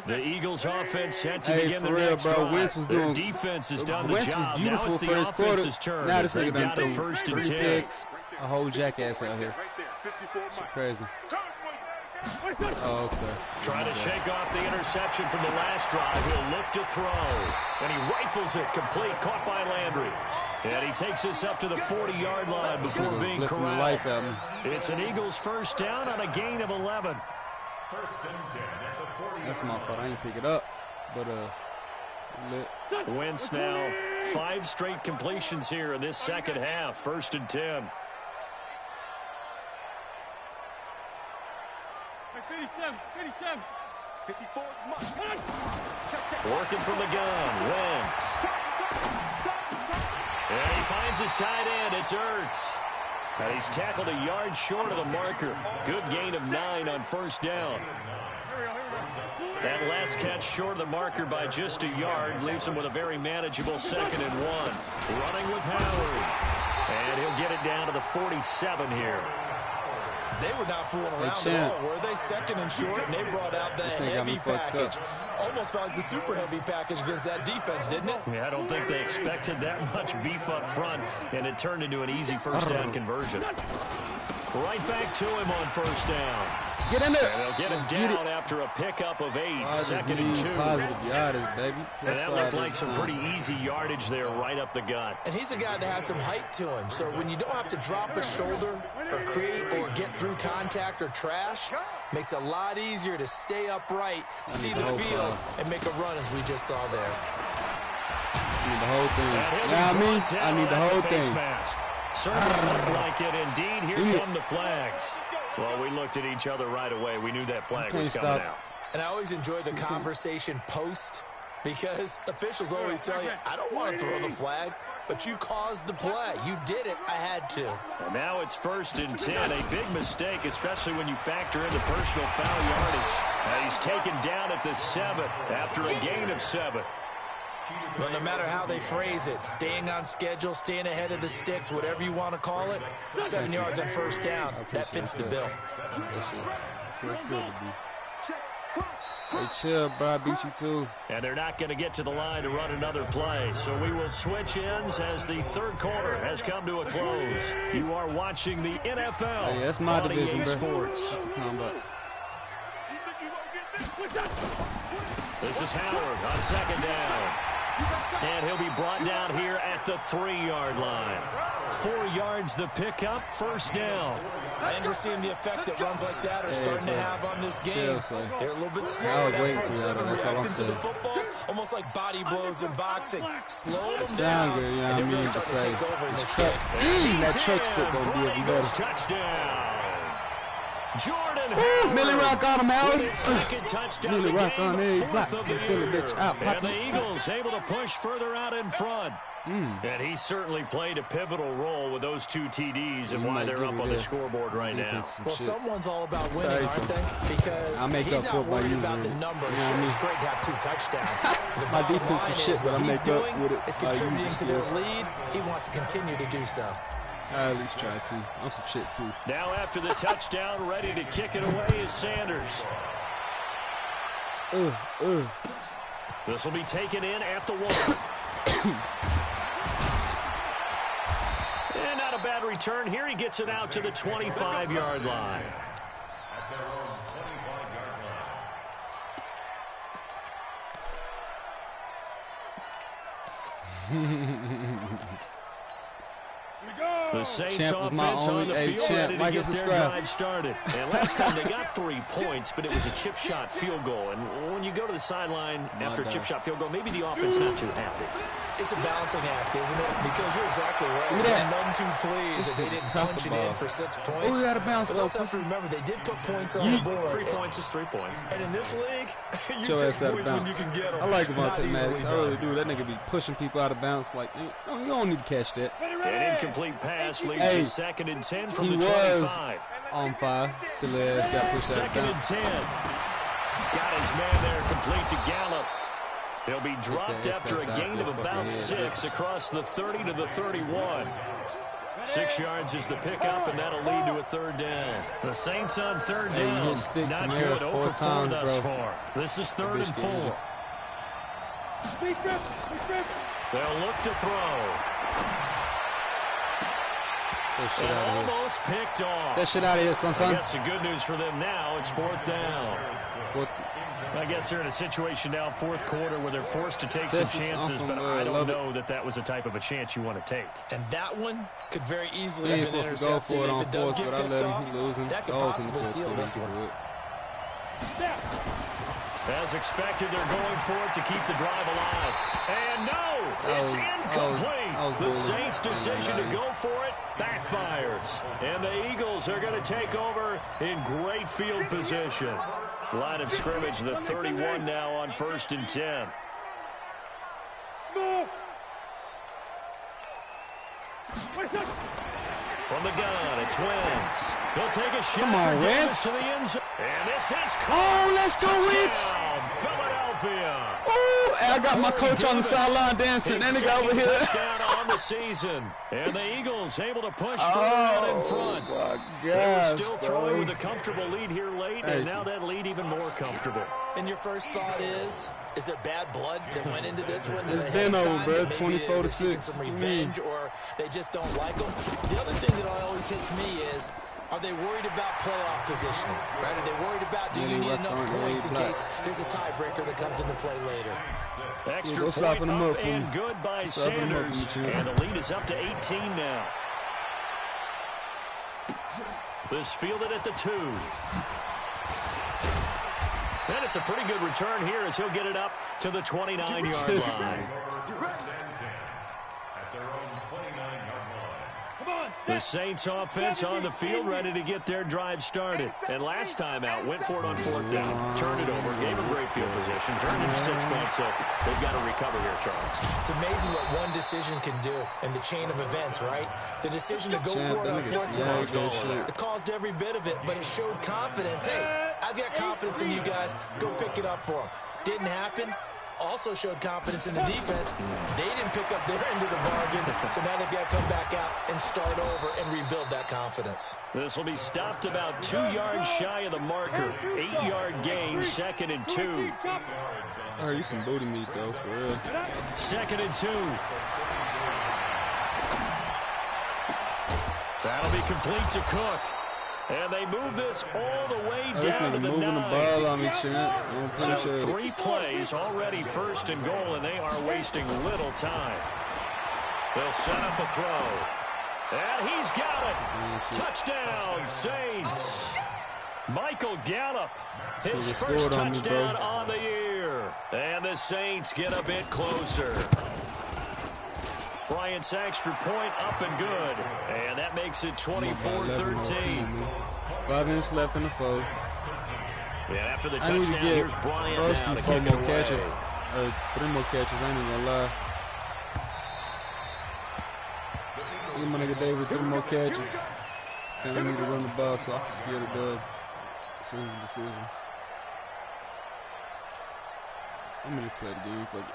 [SPEAKER 1] The Eagles offense set to begin the next drive. Their defense has done the job. Now it's the offense's turn.
[SPEAKER 6] Now this
[SPEAKER 1] They've
[SPEAKER 6] nigga
[SPEAKER 1] got it 1st and 10.
[SPEAKER 6] Picks, a whole jackass out here. It's crazy. Oh, okay.
[SPEAKER 1] Trying to shake off the interception from the last drive. He'll look to throw. And he rifles it complete. Caught by Landry. And he takes this up to the 40-yard line before being corralled. It's an Eagles first down on a gain of 11.
[SPEAKER 6] That's my fault. I didn't pick it up. But,
[SPEAKER 1] Wentz now 5 straight completions here in this second half. 1st and 10.
[SPEAKER 2] 54.
[SPEAKER 1] Working from the gun. Wentz. And he finds his tight end. It's Ertz. And he's tackled a yard short of the marker. Good gain of 9 on first down. That last catch short of the marker by just a yard leaves him with a very manageable 2nd and 1. Running with Howard. And he'll get it down to the 47 here.
[SPEAKER 3] They were not fooling around at all, were they? 2nd and short, and they brought out the heavy package. Almost felt like the super heavy package against that defense, didn't it?
[SPEAKER 1] Yeah, I don't think they expected that much beef up front, and it turned into an easy first down conversion. Right back to him on first down.
[SPEAKER 6] Get in there.
[SPEAKER 1] And they'll get him down after a pickup of 8. 2nd and 2.
[SPEAKER 6] Positive yardage, baby.
[SPEAKER 1] And that looked like some pretty easy yardage there right up the gut.
[SPEAKER 3] And he's a guy that has some height to him. So when you don't have to drop a shoulder or create or get through contact or trash, makes it a lot easier to stay upright, see the field, and make a run as we just saw there.
[SPEAKER 6] I need the whole thing. Yeah, I need the whole thing.
[SPEAKER 1] Certainly looked like it indeed. Here come the flags. Well, we looked at each other right away. We knew that flag was coming out.
[SPEAKER 3] And I always enjoy the conversation post because officials always tell you, I don't want to throw the flag, but you caused the play. You did it. I had to.
[SPEAKER 1] And now it's 1st and 10. A big mistake, especially when you factor in the personal foul yardage. And he's taken down at the 7 after a gain of 7.
[SPEAKER 3] Well, no matter how they phrase it, staying on schedule, staying ahead of the sticks, whatever you want to call it, 7 yards on first down, that fits the bill.
[SPEAKER 6] Feels good to be. Hey, chill, bro. I beat you too.
[SPEAKER 1] And they're not going to get to the line to run another play. So we will switch ends as the 3rd quarter has come to a close. You are watching the NFL.
[SPEAKER 6] Hey, that's my division, bro.
[SPEAKER 1] Sports. This is Howard on 2nd down. And he'll be brought down here at the 3-yard line. 4 yards the pickup, first down.
[SPEAKER 3] And we're seeing the effect that runs like that are starting to have on this game. They're a little bit slower. That front 7 reacting to the football, almost like body blows in boxing. Slowing them down, and they're really starting to take over in this game.
[SPEAKER 6] That truck stick gonna be even better.
[SPEAKER 1] Touchdown. Jordan
[SPEAKER 6] Millie Rock on him, Howard.
[SPEAKER 1] with his second touchdown
[SPEAKER 6] Millie
[SPEAKER 1] of the
[SPEAKER 6] Rock on
[SPEAKER 1] game,
[SPEAKER 6] a block.
[SPEAKER 1] fourth of the
[SPEAKER 6] Fill a
[SPEAKER 1] year.
[SPEAKER 6] bitch out.
[SPEAKER 1] And the Eagles able to push further out in front. And he certainly played a pivotal role with those 2 TDs and why they're up on the scoreboard right now.
[SPEAKER 3] Well, someone's all about winning, aren't they? Because he's not worried about the numbers. Sure, it's great to have 2 touchdowns.
[SPEAKER 6] My defense is shit, but I make up with it.
[SPEAKER 3] Is contributing to their lead. He wants to continue to do so.
[SPEAKER 6] I at least try to. I'm some shit, too.
[SPEAKER 1] Now after the touchdown, ready to kick it away is Sanders. This will be taken in at the 1. And not a bad return here. He gets it out to the 25-yard line.
[SPEAKER 7] At their own 25-yard line.
[SPEAKER 1] The Saints offense on the field ready to get their drive started. And last time they got 3 points, but it was a chip shot field goal. And when you go to the sideline after a chip shot field goal, maybe the offense not too happy.
[SPEAKER 3] It's a balancing act, isn't it? Because you're exactly right. I'm none too pleased that they didn't punch it in for 6 points.
[SPEAKER 6] Oh, we got to bounce.
[SPEAKER 3] But also have to remember, they did put points on the board.
[SPEAKER 1] 3 points is 3 points.
[SPEAKER 3] And in this league, you
[SPEAKER 6] Show
[SPEAKER 3] take
[SPEAKER 6] ass out of
[SPEAKER 3] points when
[SPEAKER 6] bounds.
[SPEAKER 3] you can get them.
[SPEAKER 6] I like Devontae
[SPEAKER 3] Not
[SPEAKER 6] Maddox.
[SPEAKER 3] easily
[SPEAKER 6] I really
[SPEAKER 3] done.
[SPEAKER 6] do. That nigga be pushing people out of bounds. Like, you don't need to catch that.
[SPEAKER 1] An incomplete pass leads to 2nd and 10 from
[SPEAKER 6] He
[SPEAKER 1] the 25.
[SPEAKER 6] on fire till the ass got pushed out of
[SPEAKER 1] 2nd and
[SPEAKER 6] bounds.
[SPEAKER 1] 10. Got his man there complete to Gallup. He'll be dropped after a gain of about 6 across the 30 to the 31. 6 yards is the pickup, and that'll lead to a 3rd down. The Saints on 3rd down. Not good. 0 for 4 thus far. This is 3rd and 4. They'll look to throw. And almost picked off.
[SPEAKER 6] That shit out of here, son.
[SPEAKER 1] I guess the good news for them now, it's 4th down. I guess they're in a situation now, 4th quarter, where they're forced to take some chances, but I don't know that was a type of a chance you want to take.
[SPEAKER 3] And that one could very easily have been intercepted. If it does get picked off, that could possibly seal this one.
[SPEAKER 1] As expected, they're going for it to keep the drive alive. And no, it's incomplete. The Saints' decision to go for it backfires. And the Eagles are going to take over in great field position. Line of scrimmage, the 31 now on 1st and 10. From the gun, it's Wentz. He'll take a shot.
[SPEAKER 6] Come on, Wentz.
[SPEAKER 1] To the end zone. And this is caught.
[SPEAKER 6] Oh, let's go, Wentz.
[SPEAKER 1] Philadelphia.
[SPEAKER 6] Oh, I got my coach on the sideline dancing. Then he got over here.
[SPEAKER 1] Touchdown on the season. And the Eagles able to push out in front.
[SPEAKER 6] Oh, my gosh,
[SPEAKER 1] They were still throwing with a comfortable lead here late, and now that lead even more comfortable.
[SPEAKER 3] And your first thought is there bad blood that went into this one?
[SPEAKER 6] It's been over, bro. 24 to 6.
[SPEAKER 3] Some revenge, or they just don't like them. The other thing that always hits me is, are they worried about playoff positioning? Right? Are they worried about, do you need enough points in case there's a tiebreaker that comes into play later?
[SPEAKER 1] Extra point up and good by Sanders. And the lead is up to 18 now. This fielded at the 2. And it's a pretty good return here as he'll get it up to the 29-yard line. The Saints offense on the field ready to get their drive started. And last time out, went for it on 4th down. Turned it over, gave them great field position, turned it to 6 points, so they've got to recover here, Charles.
[SPEAKER 3] It's amazing what one decision can do in the chain of events, right? The decision to go for it on 4th down, it caused every bit of it, but it showed confidence. Hey, I've got confidence in you guys. Go pick it up for them. Didn't happen. Also showed confidence in the defense. They didn't pick up their end of the bargain, so now they've got to come back out and start over and rebuild that confidence.
[SPEAKER 1] This will be stopped about 2 yards shy of the marker. 8-yard gain, 2nd and 2.
[SPEAKER 6] I heard you some booty meat, though, for real.
[SPEAKER 1] 2nd and 2. That'll be complete to Cook. And they move this all the way down to the 9.
[SPEAKER 6] The ball on me, champ.
[SPEAKER 1] So 3 plays already 1st and goal, and they are wasting little time. They'll set up a throw. And he's got it. Touchdown, Saints. Michael Gallup, his first touchdown on the year. And the Saints get a bit closer. Bryant's extra point up and good. And that makes it 24-13.
[SPEAKER 6] 5 minutes left in the fourth.
[SPEAKER 1] And after the
[SPEAKER 6] I need to
[SPEAKER 1] touchdown,
[SPEAKER 6] get
[SPEAKER 1] here's Bryant now to
[SPEAKER 6] four
[SPEAKER 1] kick it
[SPEAKER 6] more
[SPEAKER 1] away.
[SPEAKER 6] catches. 3 more catches, I ain't even gonna lie. Give my nigga David 3 more catches. Kind of need to run the ball so I can scare the dub. Decisions. I'm gonna play the game. Fuck it.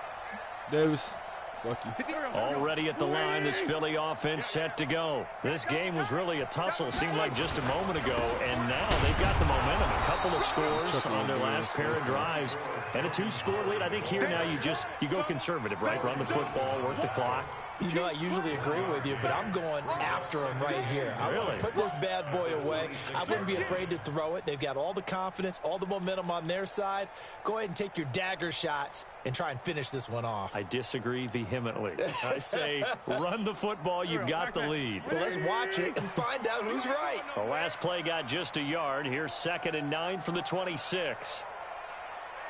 [SPEAKER 6] Davis, fuck you.
[SPEAKER 1] Already at the line, this Philly offense set to go. This game was really a tussle, seemed like just a moment ago, and now they've got the momentum. A couple of scores on their last pair of drives, and a 2-score lead. I think here now you go conservative, right? Run the football, work the clock.
[SPEAKER 3] You know, I usually agree with you, but I'm going after him right here. I want to put this bad boy away. I wouldn't be afraid to throw it. They've got all the confidence, all the momentum on their side. Go ahead and take your dagger shots and try and finish this one off.
[SPEAKER 1] I disagree vehemently. I say run the football. You've got the lead.
[SPEAKER 3] Well, let's watch it and find out who's right.
[SPEAKER 1] The last play got just a yard. Here's 2nd and 9 from the 26.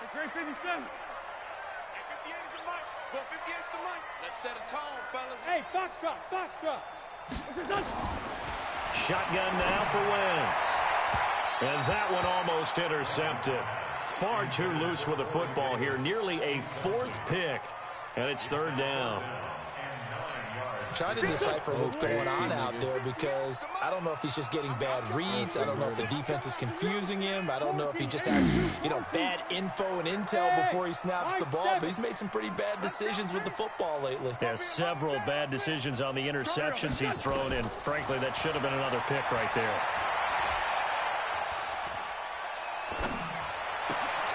[SPEAKER 2] It's great 57. 58 is the mic. Well, 58 is the mic. Let's set a tone, fellas. Hey, foxtrot.
[SPEAKER 1] Shotgun now for Wentz. And that one almost intercepted. Far too loose with the football here. Nearly a 4th pick. And it's 3rd down.
[SPEAKER 3] Trying to decipher what's going on out there because I don't know if he's just getting bad reads. I don't know if the defense is confusing him. I don't know if he just has, bad info and intel before he snaps the ball. But he's made some pretty bad decisions with the football lately.
[SPEAKER 1] Yeah, several bad decisions on the interceptions he's thrown in. Frankly, that should have been another pick right there.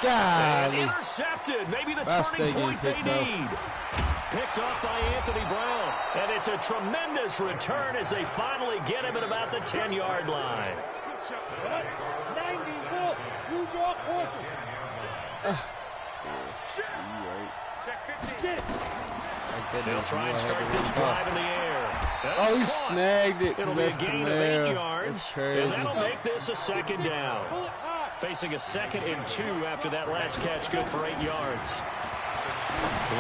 [SPEAKER 6] God.
[SPEAKER 1] Intercepted. Maybe the turning point they need. Picked off by Anthony Brown. And it's a tremendous return as they finally get him at about the 10-yard line.
[SPEAKER 2] 94. New York Orchid. Check 15.
[SPEAKER 1] They'll try and start this drive in the air.
[SPEAKER 6] Oh, he snagged it.
[SPEAKER 1] It'll be a gain of 8 yards. And that'll make this a 2nd down. Facing a 2nd and 2 after that last catch, good for 8 yards.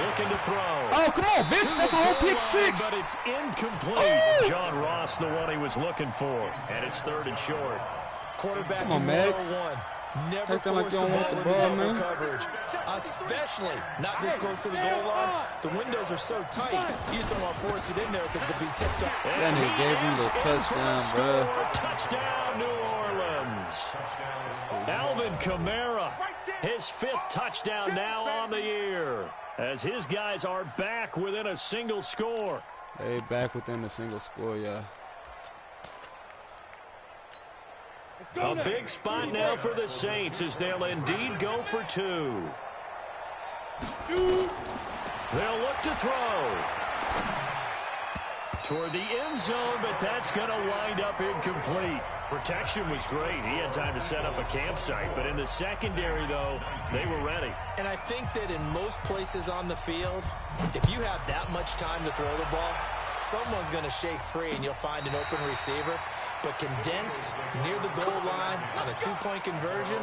[SPEAKER 1] Looking to throw.
[SPEAKER 6] Oh, come on, bitch. That's a whole pick 6.
[SPEAKER 1] But it's incomplete.
[SPEAKER 6] Oh.
[SPEAKER 1] John Ross, the one he was looking for. And it's 3rd and short.
[SPEAKER 3] Quarterback
[SPEAKER 6] in
[SPEAKER 3] 101. Never force the ball into double coverage, especially not this close to the goal line. The windows are so tight, you just don't want to force it in there because it could be tipped up.
[SPEAKER 6] Then he gave him the touchdown, bro.
[SPEAKER 1] Touchdown, New Orleans. Alvin Kamara, his 5th touchdown now on the year, as his guys are back within a single score.
[SPEAKER 6] They back within a single score, yeah.
[SPEAKER 1] A big spot now for the Saints as they'll indeed go for 2. They'll look to throw toward the end zone, but that's going to wind up incomplete. Protection was great. He had time to set up a campsite, but in the secondary, though, they were ready.
[SPEAKER 3] And I think that in most places on the field, if you have that much time to throw the ball, someone's going to shake free and you'll find an open receiver. But condensed near the goal line on a 2-point conversion,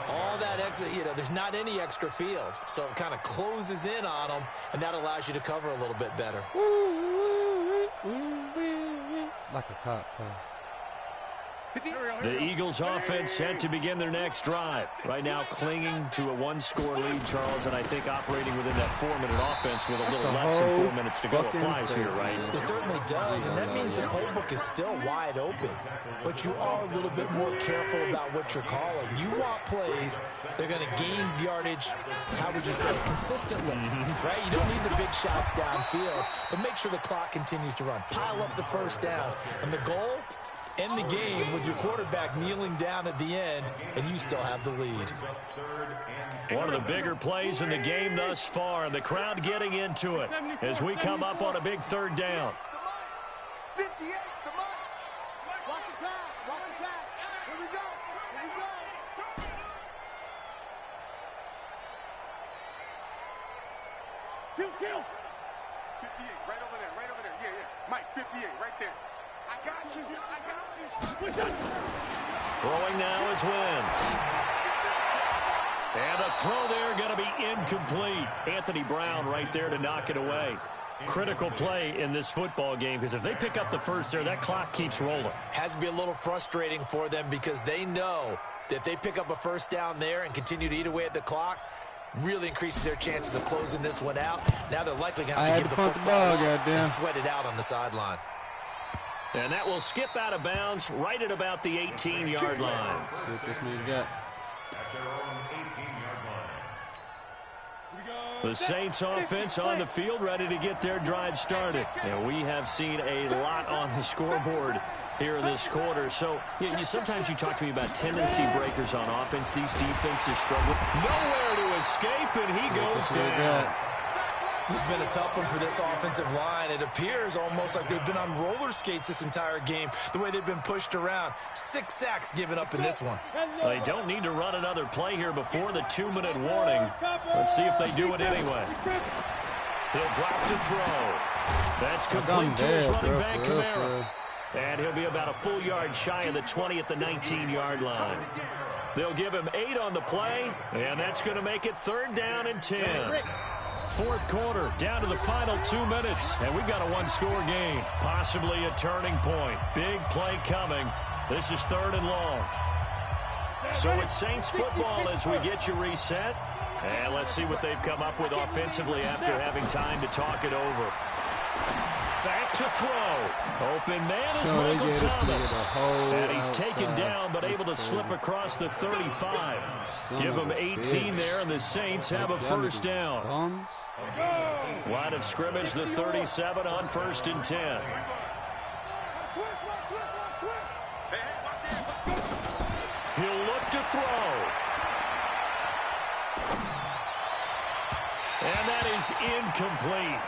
[SPEAKER 3] all that extra, there's not any extra field. So it kind of closes in on them, and that allows you to cover a little bit better.
[SPEAKER 6] Like a cop car.
[SPEAKER 1] The Eagles offense set to begin their next drive. Right now clinging to a 1-score lead, Charles, and I think operating within that 4-minute offense with a little less than 4 minutes to go applies here, right?
[SPEAKER 3] It certainly does, and that means the playbook is still wide open. But you are a little bit more careful about what you're calling. You want plays, they're going to gain yardage, how would you say, consistently, right? You don't need the big shots downfield, but make sure the clock continues to run. Pile up the first downs, and the goal, end the game with your quarterback kneeling down at the end, and you still have the lead.
[SPEAKER 1] One of the bigger plays in the game thus far, and the crowd getting into it as we come up on a big 3rd down.
[SPEAKER 4] 58, come on. Watch the pass, watch the pass. Here we go, here we go.
[SPEAKER 2] Kill. 58, right over there. Yeah. Mike, 58, right there. I got you.
[SPEAKER 1] Throwing now is Wentz. And a throw there going to be incomplete. Anthony Brown right there to knock it away. Critical play in this football game, because if they pick up the first there, that clock keeps rolling.
[SPEAKER 3] Has to be a little frustrating for them because they know that if they pick up a first down there and continue to eat away at the clock, really increases their chances of closing this one out. Now they're likely going to have to give the football and sweat it out on the sideline.
[SPEAKER 1] And that will skip out of bounds right at about the 18-yard line. The Saints offense on the field, ready to get their drive started. And we have seen a lot on the scoreboard here in this quarter. So sometimes you talk to me about tendency breakers on offense. These defenses struggle. Nowhere to escape, and he goes down.
[SPEAKER 3] This has been a tough one for this offensive line. It appears almost like they've been on roller skates this entire game, the way they've been pushed around. 6 sacks given up in this one.
[SPEAKER 1] They don't need to run another play here before the 2-minute warning. Let's see if they do it anyway. He'll drop to throw. That's complete to his running back, Kamara. And he'll be about a full yard shy of the 20 at the 19-yard line. They'll give him 8 on the play, and that's going to make it 3rd down and 10. Fourth quarter, down to the final 2 minutes, and we've got a one-score game. Possibly a turning point. Big play coming. This is 3rd and long. So it's Saints football as we get you reset. And let's see what they've come up with offensively after having time to talk it over. Back to throw. Open man is Michael Thomas. And he's taken down but able to slip across the 35. Give him 18 there, and the Saints have a first down. Line of scrimmage, the 37 on 1st and 10. He'll look to throw. And that is incomplete.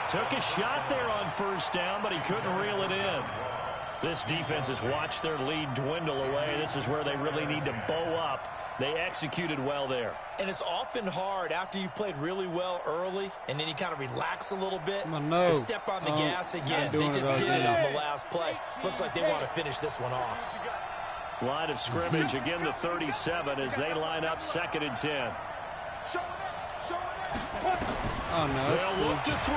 [SPEAKER 1] Took a shot there on 1st down, but he couldn't reel it in. This defense has watched their lead dwindle away. This is where they really need to bow up. They executed well there.
[SPEAKER 3] And it's often hard after you've played really well early and then you kind of relax a little bit to step on the gas again. They just did it on the last play. Looks like they want to finish this one off.
[SPEAKER 1] Line of scrimmage, again the 37 as they line up 2nd and 10.
[SPEAKER 5] Oh, no.
[SPEAKER 1] They'll look to throw.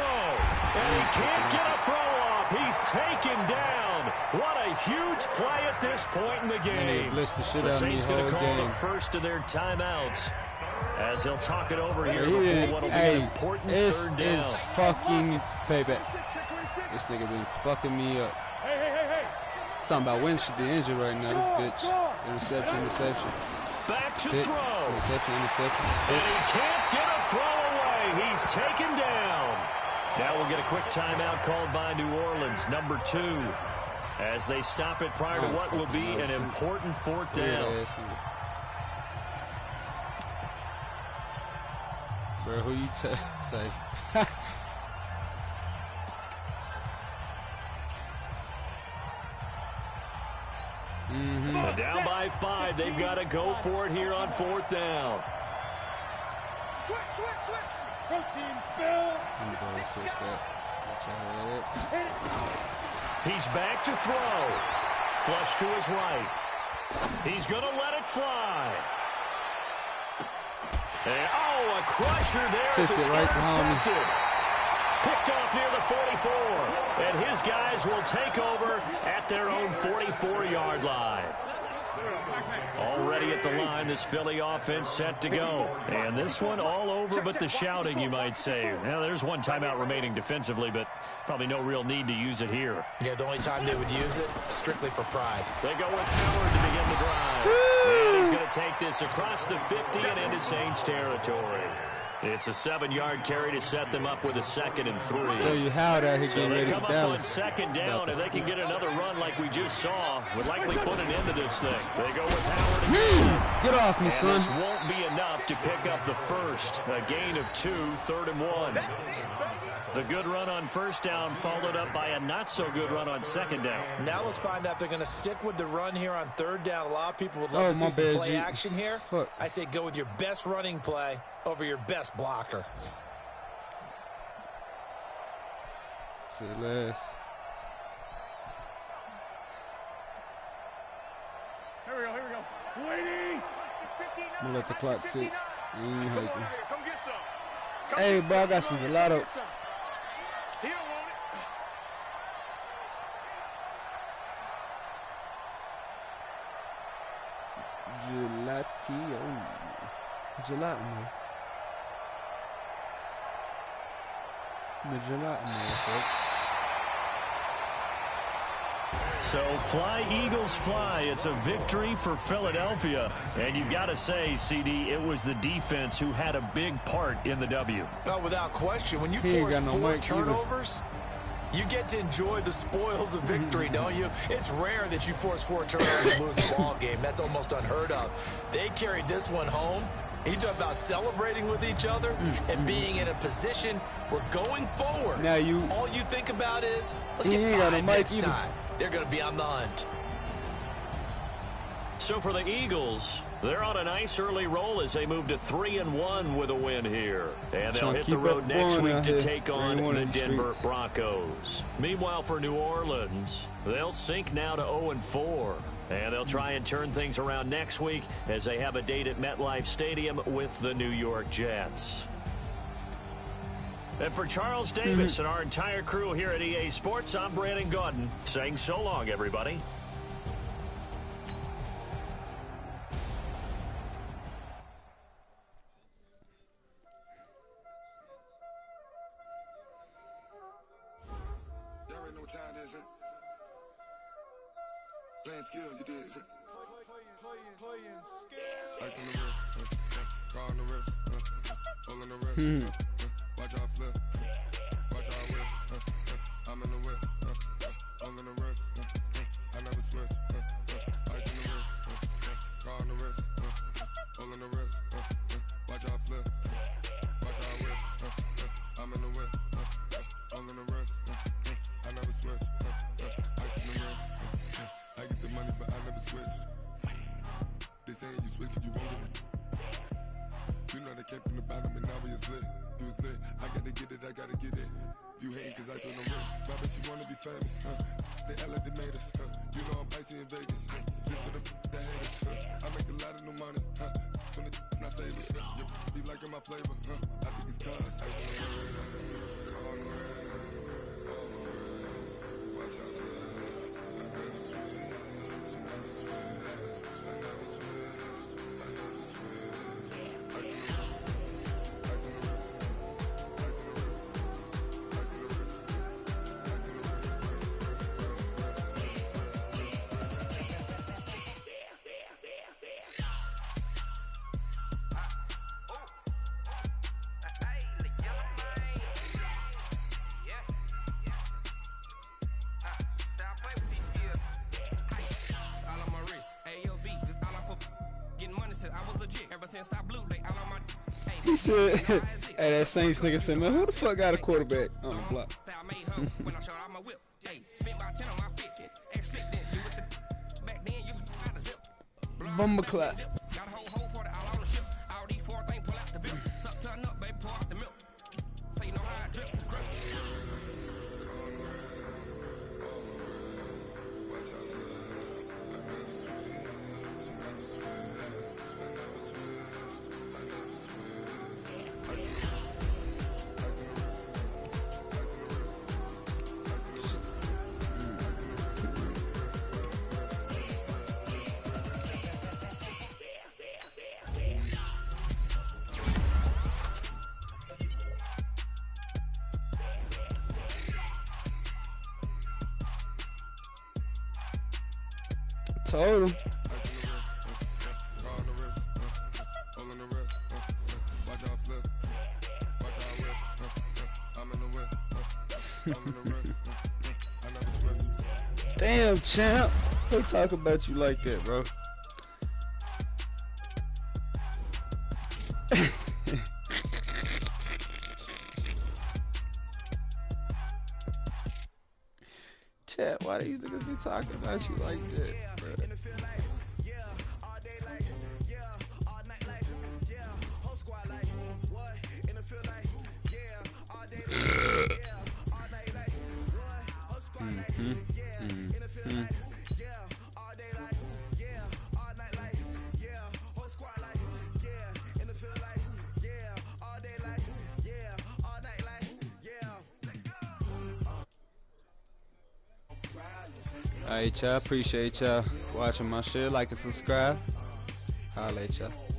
[SPEAKER 1] And he can't get a throw off. He's taken down. What a huge play at this point in the game. The Saints going to call the first of their timeouts as they'll talk it over here before what will be an important 3rd down.
[SPEAKER 5] It's fucking payback. This nigga been fucking me up. Talking about Wentz should be injured right now, this bitch. Interception.
[SPEAKER 1] Back to throw.
[SPEAKER 5] Interception.
[SPEAKER 1] And he can't get a throw away. He's taken down. Now we'll get a quick timeout called by New Orleans, number 2, as they stop it prior to what will be an important 4th down.
[SPEAKER 5] Bro, who you say?
[SPEAKER 1] Down by 5. They've got to go for it here on 4th down.
[SPEAKER 2] Switch. Go team, spill.
[SPEAKER 1] He's back to throw. Flush to his right. He's going to let it fly. And, a crusher there as it's intercepted. Picked off near the 44. And his guys will take over at their own 44-yard line. Already at the line, this Philly offense set to go. And this one all over but the shouting, you might say. Now, there's one timeout remaining defensively, but probably no real need to use it here.
[SPEAKER 3] Yeah, the only time they would use it, strictly for pride.
[SPEAKER 1] They go with Howard to begin the drive. And he's going to take this across the 50 and into Saints territory. It's a 7-yard carry to set them up with a 2nd and 3.
[SPEAKER 5] So you how that he
[SPEAKER 1] so they come up on 2nd down, and they can get another run like we just saw. Would likely put an end to this thing. They go with Howard again.
[SPEAKER 5] Get off me, son.
[SPEAKER 1] This won't be enough to pick up the first. A gain of 2, 3rd and 1. The good run on 1st down followed up by a not-so-good run on 2nd down.
[SPEAKER 3] Now let's find out if they're going to stick with the run here on 3rd down. A lot of people would love to see some play action here.
[SPEAKER 5] Fuck.
[SPEAKER 3] I say go with your best running play over your best blocker.
[SPEAKER 5] Say less.
[SPEAKER 2] Here we go. Waiting.
[SPEAKER 5] I'm gonna let the clock tick.
[SPEAKER 2] Come get some.
[SPEAKER 5] Hey, bro, I got some gelato. Gelato. The gelato, folks.
[SPEAKER 1] So fly, Eagles, fly. It's a victory for Philadelphia. And you've got to say, CD, it was the defense who had a big part in the W.
[SPEAKER 3] Oh, without question. When you force 4 turnovers, you get to enjoy the spoils of victory, don't you? It's rare that you force 4 turnovers and lose a ball game. That's almost unheard of. They carried this one home. You talk about celebrating with each other and being in a position where going forward,
[SPEAKER 5] now
[SPEAKER 3] all you think about is, let's get 5 next time. They're going to be on the hunt.
[SPEAKER 1] So for the Eagles, they're on a nice early roll as they move to 3-1 with a win here. And they'll hit the road next week to take on the Denver Broncos. Meanwhile, for New Orleans, they'll sink now to 0-4. And they'll try and turn things around next week as they have a date at MetLife Stadium with the New York Jets. And for Charles Davis and our entire crew here at EA Sports, I'm Brandon Gaudin saying so long, everybody.
[SPEAKER 8] Y'all already know what time it is, playing skills, you did. Playing skills. Ice on the wrist, car on the wrist, hole in the wrist. Watch out flip, watch out whip. I'm in the whip, hole in the wrist. I never switch. Ice on the wrist, car on the wrist, hole in the wrist. Watch out flip, watch out whip. I'm in the whip, hole in the wrist. I never switch. Ice on the wrist. I get the money, but I never switch. They saying you switch, you won't get it. You know they came from the bottom and now we is lit. You was lit, I gotta get it, I gotta get it. You hating cause I on the wrist. But I bet you wanna be famous, They Ella they made us, You know I'm icy in Vegas, This for the that hate us, I make a lot of new money, When it's not savers, You be liking my flavor, I think it's cause ice on the wrist, on the wrist, watch out for this. I never switch, I never switch, I never switch, I never switch. Ice on the wrist, ice on the wrist, ice on the wrist, ice on the wrist, ice on the
[SPEAKER 5] He said, hey, that Saints nigga said, man, who the fuck got a quarterback on the block? Bumbleclap. Told him. Damn, champ. They talk about you like that, bro. Chat, why these niggas be talking about you like that, bro? Alright, y'all, appreciate y'all watching my shit. Like and subscribe. Holla at y'all.